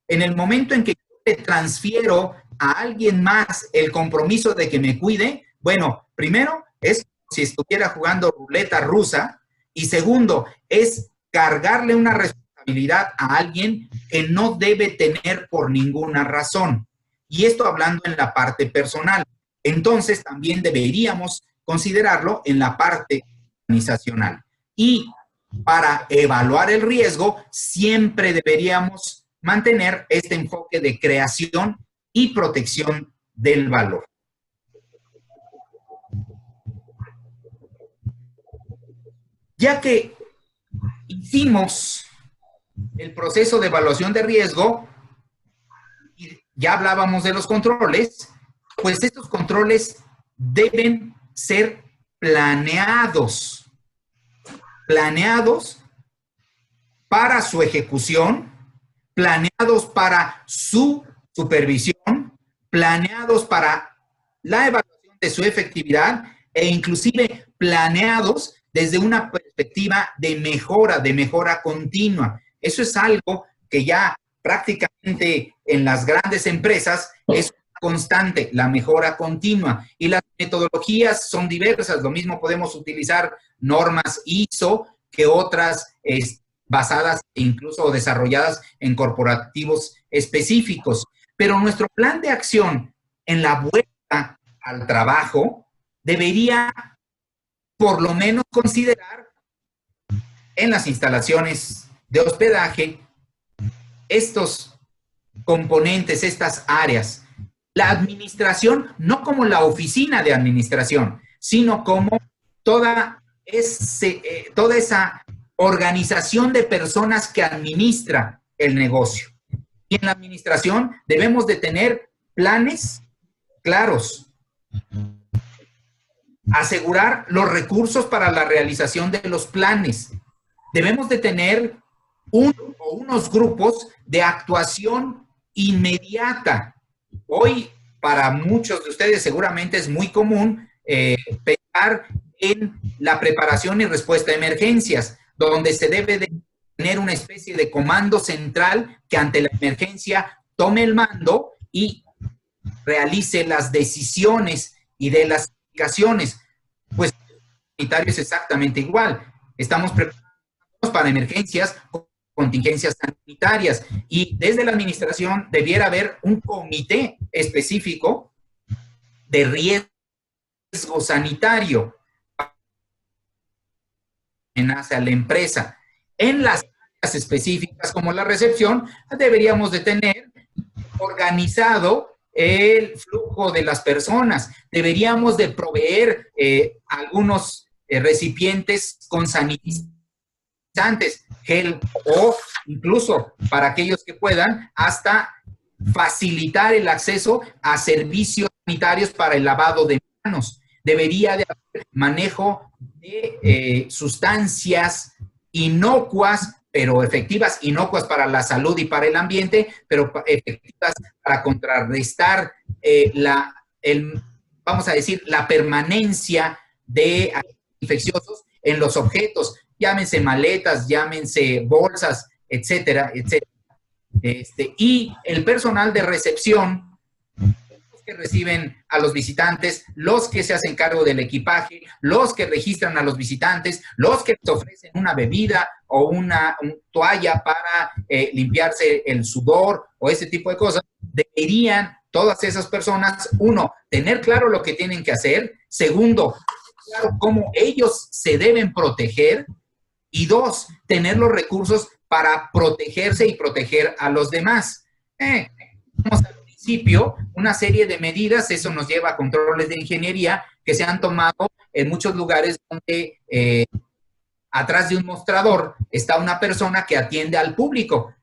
En el momento en que yo le transfiero a alguien más el compromiso de que me cuide, bueno, primero es si estuviera jugando ruleta rusa y segundo es cargarle una responsabilidad responsabilidad a alguien que no debe tener por ninguna razón. Y esto hablando en la parte personal. Entonces, también deberíamos considerarlo en la parte organizacional. Y para evaluar el riesgo, siempre deberíamos mantener este enfoque de creación y protección del valor. Ya que hicimos el proceso de evaluación de riesgo y ya hablábamos de los controles, pues estos controles deben ser planeados para su ejecución, planeados para su supervisión, planeados para la evaluación de su efectividad e inclusive planeados desde una perspectiva de mejora continua. Eso es algo que ya prácticamente en las grandes empresas es constante, la mejora continua. Y las metodologías son diversas. Lo mismo podemos utilizar normas ISO que otras basadas incluso o desarrolladas en corporativos específicos. Pero nuestro plan de acción en la vuelta al trabajo debería por lo menos considerar en las instalaciones de hospedaje estos componentes, estas áreas. La administración, no como la oficina de administración, sino como toda esa organización de personas que administra el negocio. Y en la administración debemos de tener planes claros, asegurar los recursos para la realización de los planes. Debemos de tener unos grupos de actuación inmediata. Hoy, para muchos de ustedes seguramente es muy común pensar en la preparación y respuesta a emergencias, donde se debe de tener una especie de comando central que ante la emergencia tome el mando y realice las decisiones y de las indicaciones. Pues sanitario es exactamente igual. Estamos preparados para emergencias, contingencias sanitarias, y desde la administración debiera haber un comité específico de riesgo sanitario amenaza a la empresa. En las áreas específicas como la recepción, deberíamos de tener organizado el flujo de las personas. Deberíamos de proveer algunos recipientes con sanitizantes, gel, o incluso para aquellos que puedan, hasta facilitar el acceso a servicios sanitarios para el lavado de manos. Debería de haber manejo de sustancias inocuas, pero efectivas, inocuas para la salud y para el ambiente, pero efectivas para contrarrestar vamos a decir, la permanencia de infecciosos en los objetos, llámense maletas, llámense bolsas, etcétera, etcétera. Y el personal de recepción, los que reciben a los visitantes, los que se hacen cargo del equipaje, los que registran a los visitantes, los que les ofrecen una bebida o una toalla para limpiarse el sudor o ese tipo de cosas, deberían todas esas personas, uno, tener claro lo que tienen que hacer, segundo, claro cómo ellos se deben proteger, y dos, tener los recursos para protegerse y proteger a los demás. Vamos al principio, una serie de medidas, eso nos lleva a controles de ingeniería que se han tomado en muchos lugares donde atrás de un mostrador está una persona que atiende al público.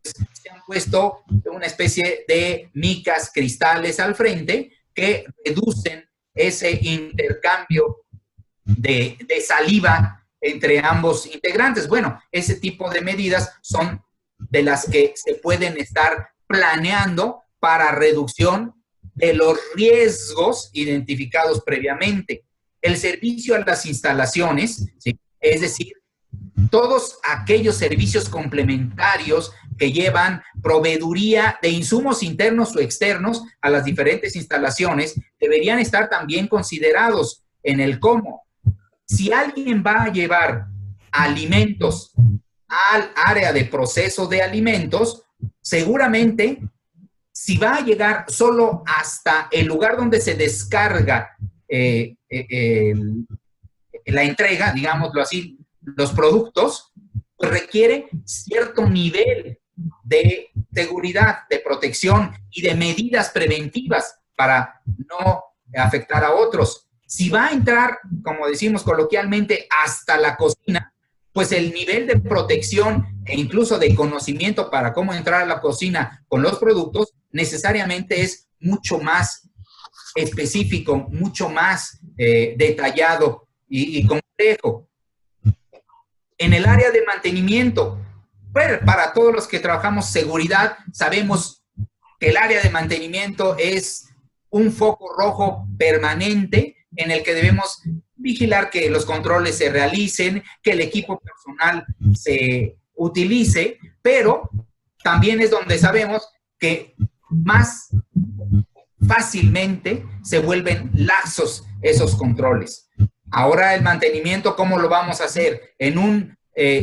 Se han puesto una especie de micas, cristales al frente que reducen ese intercambio de saliva entre ambos integrantes. Bueno, ese tipo de medidas son de las que se pueden estar planeando para reducción de los riesgos identificados previamente. El servicio a las instalaciones, ¿sí? Es decir, todos aquellos servicios complementarios que llevan proveeduría de insumos internos o externos a las diferentes instalaciones, deberían estar también considerados en el cómo. Si alguien va a llevar alimentos al área de proceso de alimentos, seguramente si va a llegar solo hasta el lugar donde se descarga la entrega, digámoslo así, los productos, pues requiere cierto nivel de seguridad, de protección y de medidas preventivas para no afectar a otros. Si va a entrar, como decimos coloquialmente, hasta la cocina, pues el nivel de protección e incluso de conocimiento para cómo entrar a la cocina con los productos necesariamente es mucho más específico, mucho más detallado y complejo. En el área de mantenimiento, pues, para todos los que trabajamos seguridad, sabemos que el área de mantenimiento es un foco rojo permanente en el que debemos vigilar que los controles se realicen, que el equipo personal se utilice, pero también es donde sabemos que más fácilmente se vuelven laxos esos controles. Ahora el mantenimiento, ¿cómo lo vamos a hacer? En un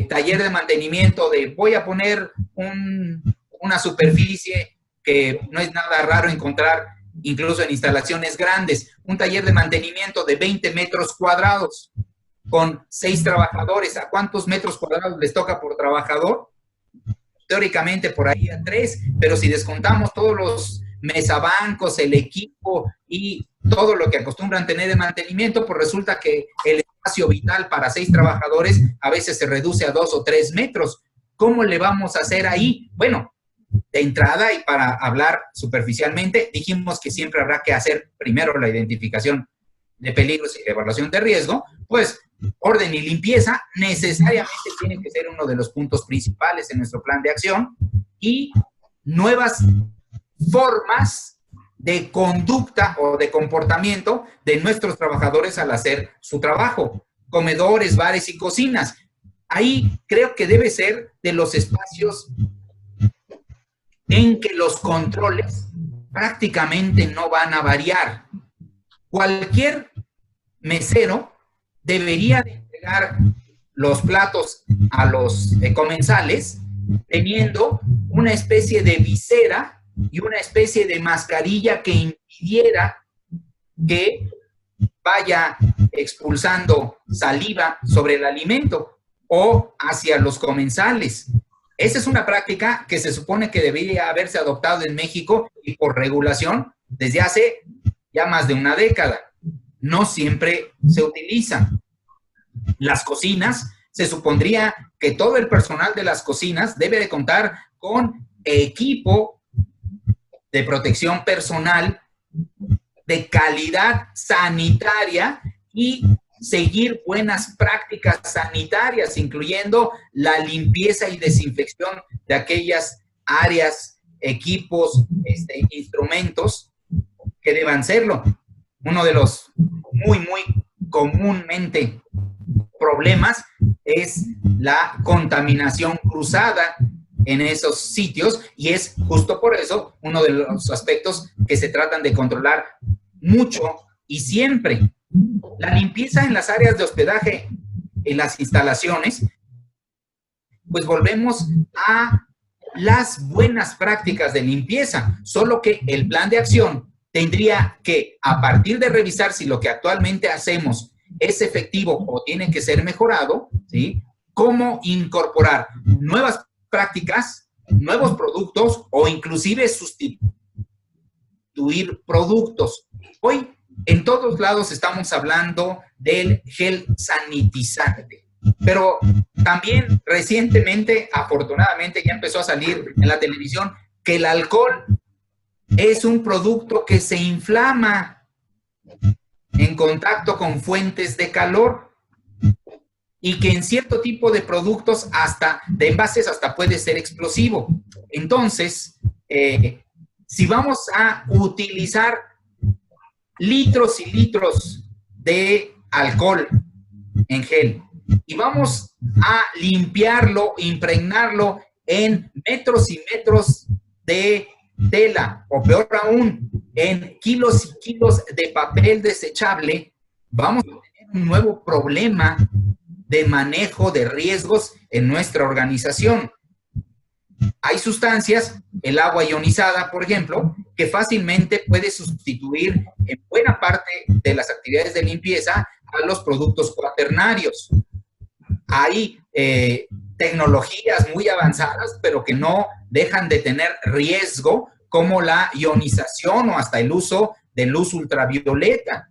taller de mantenimiento de voy a poner una superficie que no es nada raro encontrar incluso en instalaciones grandes, un taller de mantenimiento de 20 metros cuadrados con 6 trabajadores. ¿A cuántos metros cuadrados les toca por trabajador? Teóricamente por ahí a 3, pero si descontamos todos los mesabancos, el equipo y todo lo que acostumbran tener de mantenimiento, pues resulta que el espacio vital para 6 trabajadores a veces se reduce a 2 o 3 metros. ¿Cómo le vamos a hacer ahí? Bueno, de entrada y para hablar superficialmente, dijimos que siempre habrá que hacer primero la identificación de peligros y la evaluación de riesgo, pues orden y limpieza necesariamente tiene que ser uno de los puntos principales en nuestro plan de acción y nuevas formas de conducta o de comportamiento de nuestros trabajadores al hacer su trabajo, comedores, bares y cocinas. Ahí creo que debe ser de los espacios en que los controles prácticamente no van a variar. Cualquier mesero debería de entregar los platos a los comensales teniendo una especie de visera y una especie de mascarilla que impidiera que vaya expulsando saliva sobre el alimento o hacia los comensales. Esa es una práctica que se supone que debería haberse adoptado en México y por regulación desde hace ya más de una década. No siempre se utiliza. Las cocinas, se supondría que todo el personal de las cocinas debe de contar con equipo de protección personal de calidad sanitaria y seguir buenas prácticas sanitarias, incluyendo la limpieza y desinfección de aquellas áreas, equipos, instrumentos que deban serlo. Uno de los muy comúnmente problemas es la contaminación cruzada en esos sitios y es justo por eso uno de los aspectos que se tratan de controlar mucho y siempre. La limpieza en las áreas de hospedaje, en las instalaciones, pues volvemos a las buenas prácticas de limpieza, solo que el plan de acción tendría que, a partir de revisar si lo que actualmente hacemos es efectivo o tiene que ser mejorado, ¿sí? Cómo incorporar nuevas prácticas, nuevos productos o inclusive sustituir productos. Hoy en todos lados estamos hablando del gel sanitizante, pero también recientemente, afortunadamente, ya empezó a salir en la televisión que el alcohol es un producto que se inflama en contacto con fuentes de calor y que en cierto tipo de productos, hasta de envases, hasta puede ser explosivo. Entonces, si vamos a utilizar litros y litros de alcohol en gel y vamos a limpiarlo, impregnarlo en metros y metros de tela, o peor aún, en kilos y kilos de papel desechable, vamos a tener un nuevo problema de manejo de riesgos en nuestra organización. Hay sustancias, el agua ionizada, por ejemplo, que fácilmente puede sustituir en buena parte de las actividades de limpieza a los productos cuaternarios. Hay tecnologías muy avanzadas, pero que no dejan de tener riesgo, como la ionización o hasta el uso de luz ultravioleta.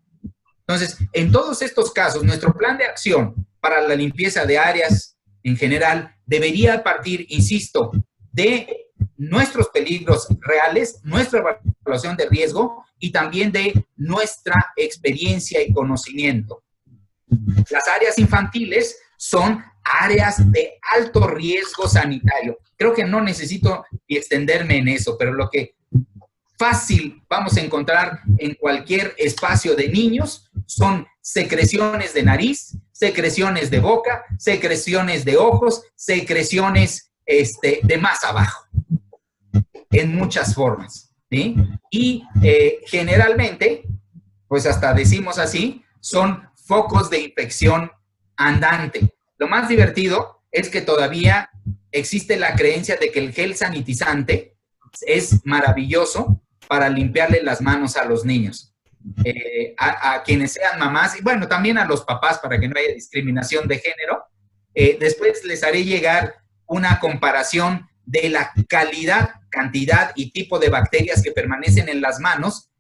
Entonces, en todos estos casos, nuestro plan de acción para la limpieza de áreas en general debería partir, insisto, de nuestros peligros reales, nuestra evaluación de riesgo y también de nuestra experiencia y conocimiento. Las áreas infantiles son áreas de alto riesgo sanitario. Creo que no necesito extenderme en eso, pero lo que fácil vamos a encontrar en cualquier espacio de niños son secreciones de nariz, secreciones de boca, secreciones de ojos, secreciones de más abajo, en muchas formas, ¿sí? Y generalmente, pues hasta decimos así, son focos de infección andante. Lo más divertido es que todavía existe la creencia de que el gel sanitizante es maravilloso para limpiarle las manos a los niños. A quienes sean mamás, y bueno, también a los papás, para que no haya discriminación de género. Después les haré llegar una comparación de la calidad, cantidad y tipo de bacterias que permanecen en las manos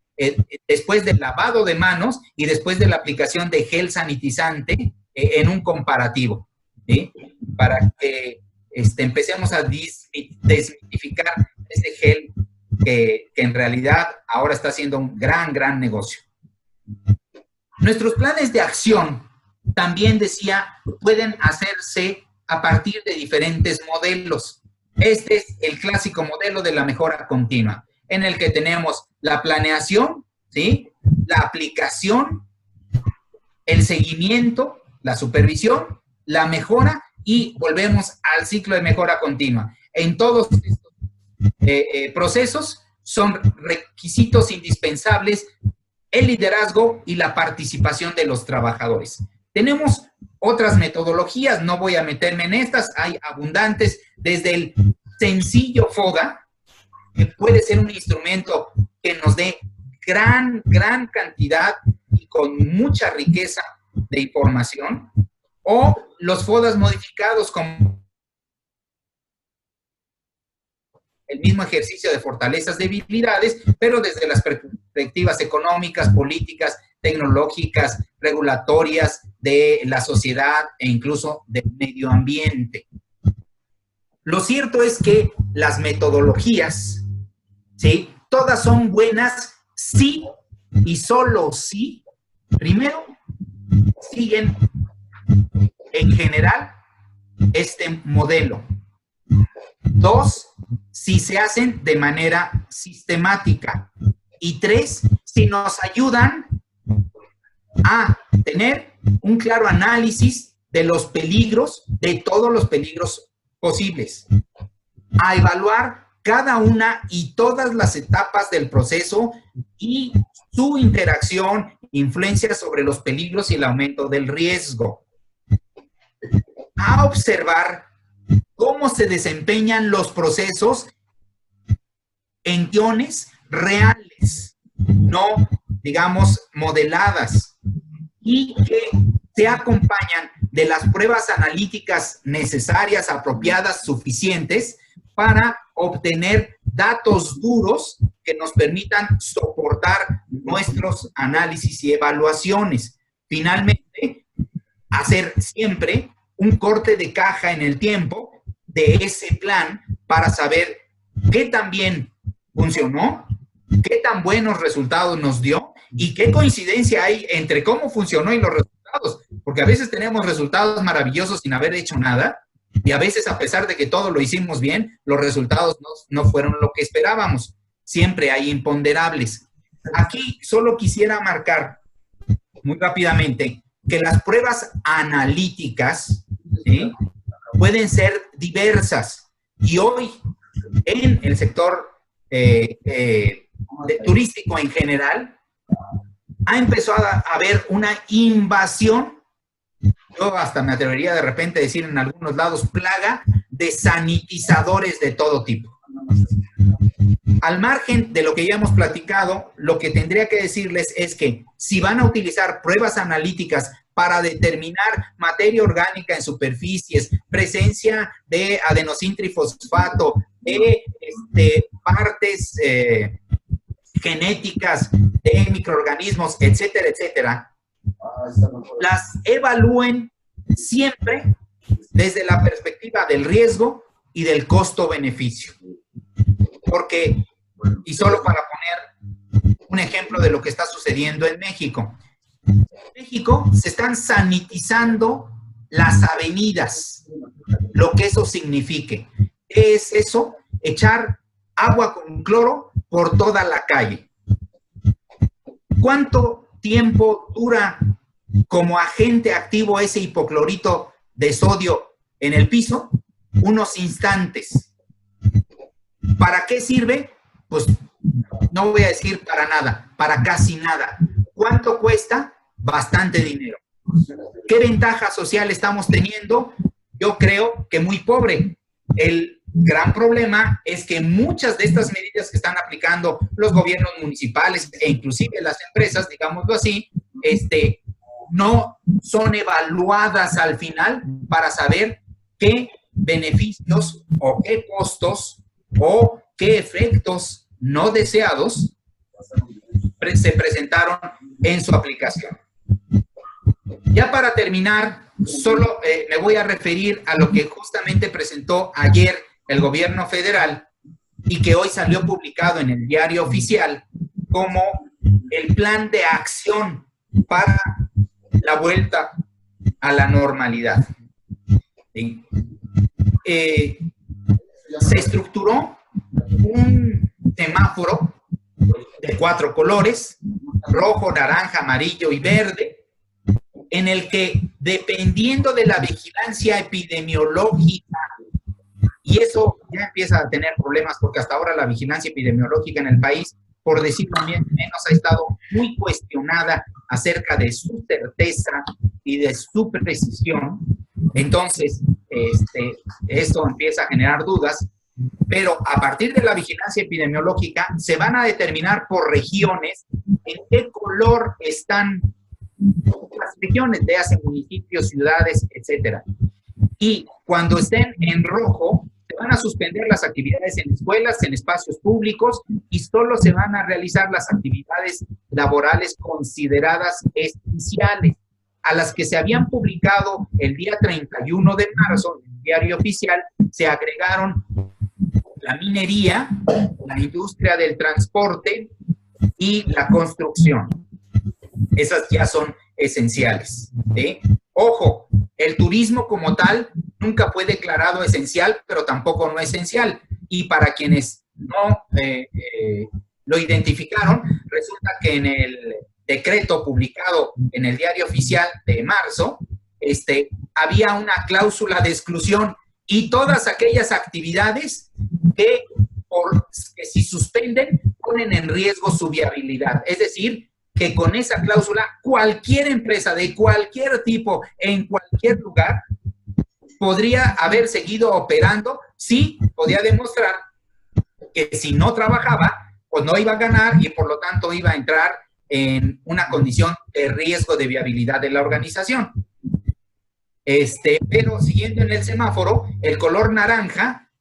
después del lavado de manos y después de la aplicación de gel sanitizante en un comparativo, ¿sí? Para que empecemos a desmitificar ese gel que en realidad ahora está haciendo un gran negocio. Nuestros planes de acción, también decía, pueden hacerse a partir de diferentes modelos. Este es el clásico modelo de la mejora continua, en el que tenemos la planeación, ¿sí? La aplicación, el seguimiento, la supervisión, la mejora y volvemos al ciclo de mejora continua. En todos estos procesos son requisitos indispensables el liderazgo y la participación de los trabajadores. Tenemos otras metodologías, no voy a meterme en estas, hay abundantes, desde el sencillo FODA, que puede ser un instrumento que nos dé gran cantidad y con mucha riqueza de información, o los FODAs modificados como el mismo ejercicio de fortalezas, debilidades, pero desde las perspectivas económicas, políticas, tecnológicas, regulatorias de la sociedad e incluso del medio ambiente. Lo cierto es que las metodologías, ¿sí? Todas son buenas si y solo si, primero, siguen en general este modelo. Dos, si se hacen de manera sistemática. Y tres, si nos ayudan a tener un claro análisis de los peligros, de todos los peligros posibles, a evaluar cada una y todas las etapas del proceso y su interacción, influencia sobre los peligros y el aumento del riesgo, a observar cómo se desempeñan los procesos en condiciones reales, no, digamos, modeladas, y que se acompañan de las pruebas analíticas necesarias, apropiadas, suficientes, para obtener datos duros que nos permitan soportar nuestros análisis y evaluaciones. Finalmente, hacer siempre un corte de caja en el tiempo de ese plan para saber qué tan bien funcionó, qué tan buenos resultados nos dio y qué coincidencia hay entre cómo funcionó y los resultados. Porque a veces tenemos resultados maravillosos sin haber hecho nada y a veces, a pesar de que todo lo hicimos bien, los resultados no fueron lo que esperábamos. Siempre hay imponderables. Aquí solo quisiera marcar muy rápidamente que las pruebas analíticas, ¿sí?, pueden ser diversas. Y hoy, en el sector turístico en general, ha empezado a haber una invasión, yo yo hasta me atrevería de repente a decir en algunos lados, plaga de sanitizadores de todo tipo. Al margen de lo que ya hemos platicado, lo que tendría que decirles es que si van a utilizar pruebas analíticas para determinar materia orgánica en superficies, presencia de adenosintrifosfato, de partes genéticas de microorganismos, etcétera, etcétera, las evalúen siempre desde la perspectiva del riesgo y del costo-beneficio. Porque, y solo para poner un ejemplo de lo que está sucediendo en México. En México se están sanitizando las avenidas, lo que eso signifique. ¿Qué es eso? Echar agua con cloro por toda la calle. ¿Cuánto tiempo dura como agente activo ese hipoclorito de sodio en el piso? Unos instantes. ¿Para qué sirve? Pues no voy a decir para nada, para casi nada. ¿Cuánto cuesta? Bastante dinero. ¿Qué ventaja social estamos teniendo? Yo creo que muy pobre. El gran problema es que muchas de estas medidas que están aplicando los gobiernos municipales e inclusive las empresas, digámoslo así, no son evaluadas al final para saber qué beneficios o qué costos o qué efectos no deseados se presentaron en su aplicación. Ya para terminar, solo me voy a referir a lo que justamente presentó ayer el gobierno federal y que hoy salió publicado en el Diario Oficial como el plan de acción para la vuelta a la normalidad. ¿Sí? Se estructuró un semáforo de 4 colores, rojo, naranja, amarillo y verde, en el que, dependiendo de la vigilancia epidemiológica, y eso ya empieza a tener problemas porque hasta ahora la vigilancia epidemiológica en el país, por decirlo menos, ha estado muy cuestionada acerca de su certeza y de su precisión. Entonces, esto empieza a generar dudas, pero a partir de la vigilancia epidemiológica se van a determinar por regiones en qué color están las regiones, de hace municipios, ciudades, etcétera. Y cuando estén en rojo, se van a suspender las actividades en escuelas, en espacios públicos, y solo se van a realizar las actividades laborales consideradas esenciales, a las que se habían publicado el día 31 de marzo en el Diario Oficial. Se agregaron la minería, la industria del transporte y la construcción. Esas ya son esenciales, ¿sí? Ojo, el turismo como tal nunca fue declarado esencial, pero tampoco no esencial. Y para quienes no lo identificaron, resulta que en el decreto publicado en el Diario Oficial de marzo, había una cláusula de exclusión y todas aquellas actividades que si suspenden ponen en riesgo su viabilidad. Es decir, que con esa cláusula cualquier empresa de cualquier tipo en cualquier lugar podría haber seguido operando si podía demostrar que si no trabajaba, pues no iba a ganar y por lo tanto iba a entrar en una condición de riesgo de viabilidad de la organización. Pero siguiendo en el semáforo, el color naranja,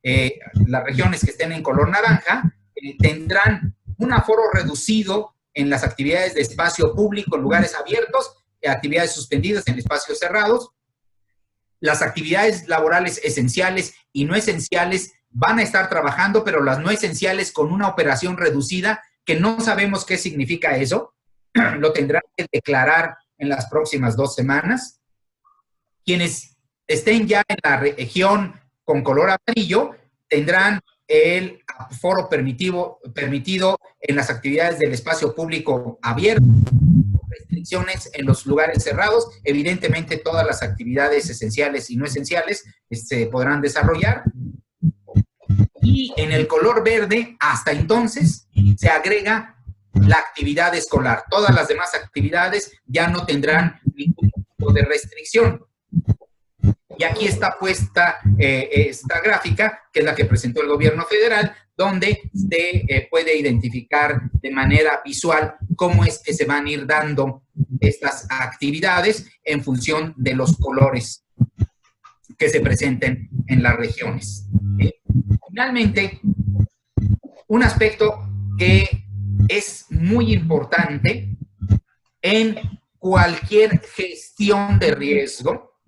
las regiones que estén en color naranja, tendrán un aforo reducido en las actividades de espacio público, en lugares abiertos, actividades suspendidas en espacios cerrados. Las actividades laborales esenciales y no esenciales van a estar trabajando, pero las no esenciales con una operación reducida, que no sabemos qué significa eso, lo tendrán que declarar en las próximas 2 semanas. Quienes estén ya en la región con color amarillo tendrán el aforo permitido en las actividades del espacio público abierto, restricciones en los lugares cerrados. Evidentemente todas las actividades esenciales y no esenciales se podrán desarrollar. Y en el color verde, hasta entonces, se agrega la actividad escolar. Todas las demás actividades ya no tendrán ningún tipo de restricción. Y aquí está puesta esta gráfica, que es la que presentó el gobierno federal, donde se puede identificar de manera visual cómo es que se van a ir dando estas actividades en función de los colores que se presenten en las regiones. Finalmente, un aspecto que es muy importante en cualquier gestión de riesgo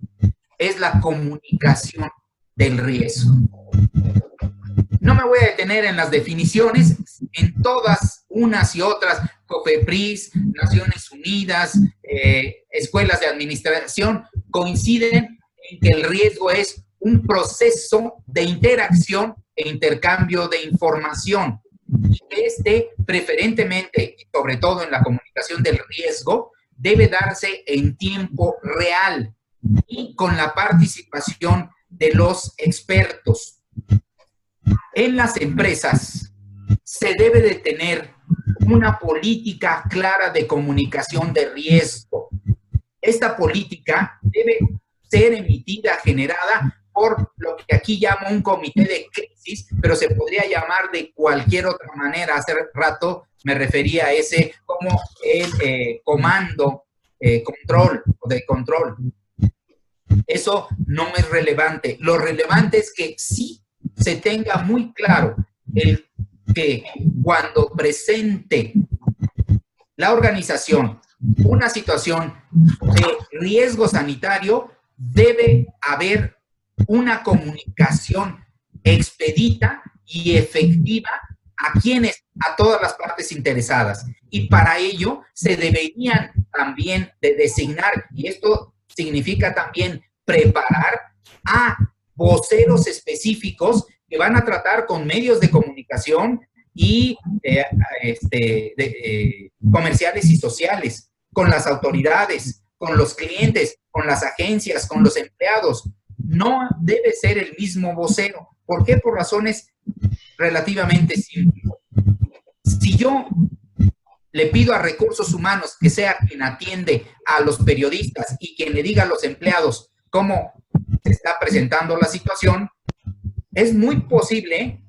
es la comunicación del riesgo. No me voy a detener en las definiciones, en todas, unas y otras, COFEPRIS, Naciones Unidas, escuelas de administración, coinciden en que el riesgo es un proceso de interacción e intercambio de información. Y que preferentemente, y sobre todo en la comunicación del riesgo, debe darse en tiempo real y con la participación de los expertos. En las empresas se debe de tener una política clara de comunicación de riesgo. Esta política debe ser emitida, generada por lo que aquí llamo un comité de crisis, pero se podría llamar de cualquier otra manera. Hace rato me refería a ese como el comando control o de control. Eso no es relevante. Lo relevante es que sí se tenga muy claro el que cuando presente la organización una situación de riesgo sanitario, debe haber una comunicación expedita y efectiva a todas las partes interesadas. Y para ello se deberían también de designar, y esto significa también preparar a voceros específicos que van a tratar con medios de comunicación y comerciales y sociales, con las autoridades, con los clientes, con las agencias, con los empleados. No debe ser el mismo vocero. ¿Por qué? Por razones relativamente simples. Si yo le pido a recursos humanos que sea quien atiende a los periodistas y quien le diga a los empleados cómo se está presentando la situación, es muy posible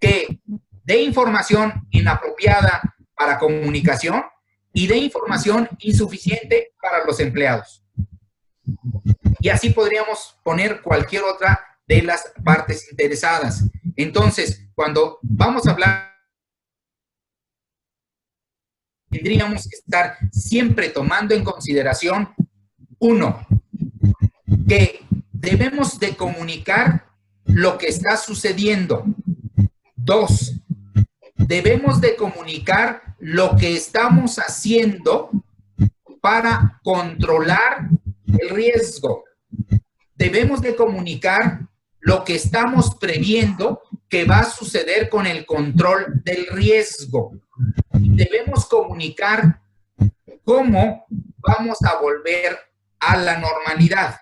que dé información inapropiada para comunicación y dé información insuficiente para los empleados. Y así podríamos poner cualquier otra de las partes interesadas. Entonces, cuando vamos a hablar, tendríamos que estar siempre tomando en consideración, uno, que debemos de comunicar lo que está sucediendo. Dos, debemos de comunicar lo que estamos haciendo para controlar el riesgo. Debemos de comunicar lo que estamos previendo que va a suceder con el control del riesgo. Debemos comunicar cómo vamos a volver a la normalidad.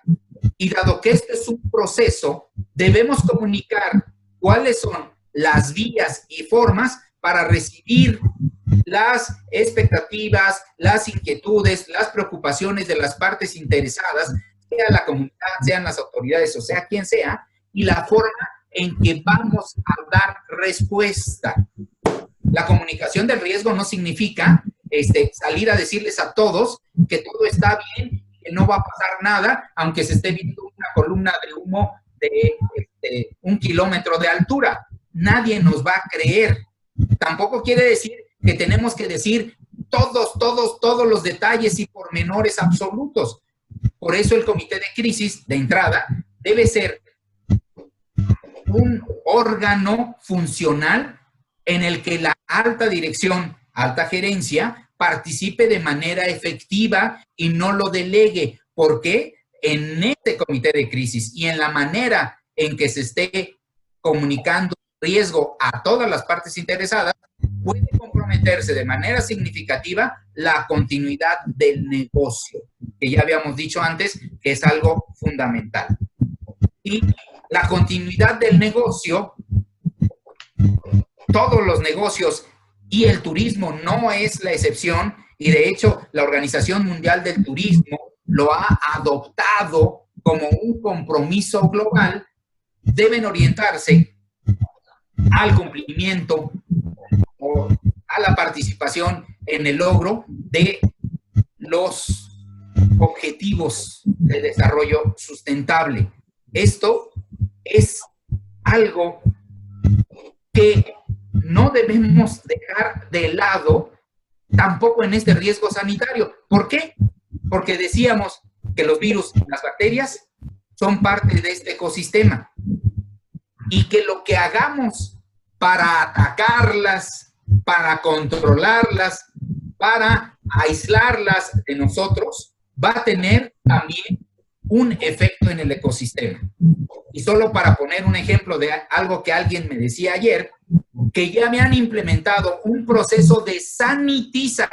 Y dado que este es un proceso, debemos comunicar cuáles son las vías y formas para recibir las expectativas, las inquietudes, las preocupaciones de las partes interesadas, sea la comunidad, sean las autoridades o sea quien sea, y la forma en que vamos a dar respuesta. La comunicación del riesgo no significa salir a decirles a todos que todo está bien, que no va a pasar nada, aunque se esté viendo una columna de humo de 1 kilómetro de altura. Nadie nos va a creer. Tampoco quiere decir que tenemos que decir todos los detalles y pormenores absolutos. Por eso el comité de crisis, de entrada, debe ser un órgano funcional en el que la alta dirección, alta gerencia, participe de manera efectiva y no lo delegue. Porque en este comité de crisis y en la manera en que se esté comunicando riesgo a todas las partes interesadas, puede comprometerse de manera significativa la continuidad del negocio, que ya habíamos dicho antes que es algo fundamental. Y la continuidad del negocio, todos los negocios y el turismo no es la excepción, y de hecho la Organización Mundial del Turismo lo ha adoptado como un compromiso global, deben orientarse al cumplimiento o a la participación en el logro de los objetivos de desarrollo sustentable. Esto es algo que no debemos dejar de lado tampoco en este riesgo sanitario. ¿Por qué? Porque decíamos que los virus y las bacterias son parte de este ecosistema y que lo que hagamos para atacarlas, para controlarlas, para aislarlas de nosotros, va a tener también un efecto en el ecosistema. Y solo para poner un ejemplo de algo que alguien me decía ayer, que ya me han implementado un proceso de sanitización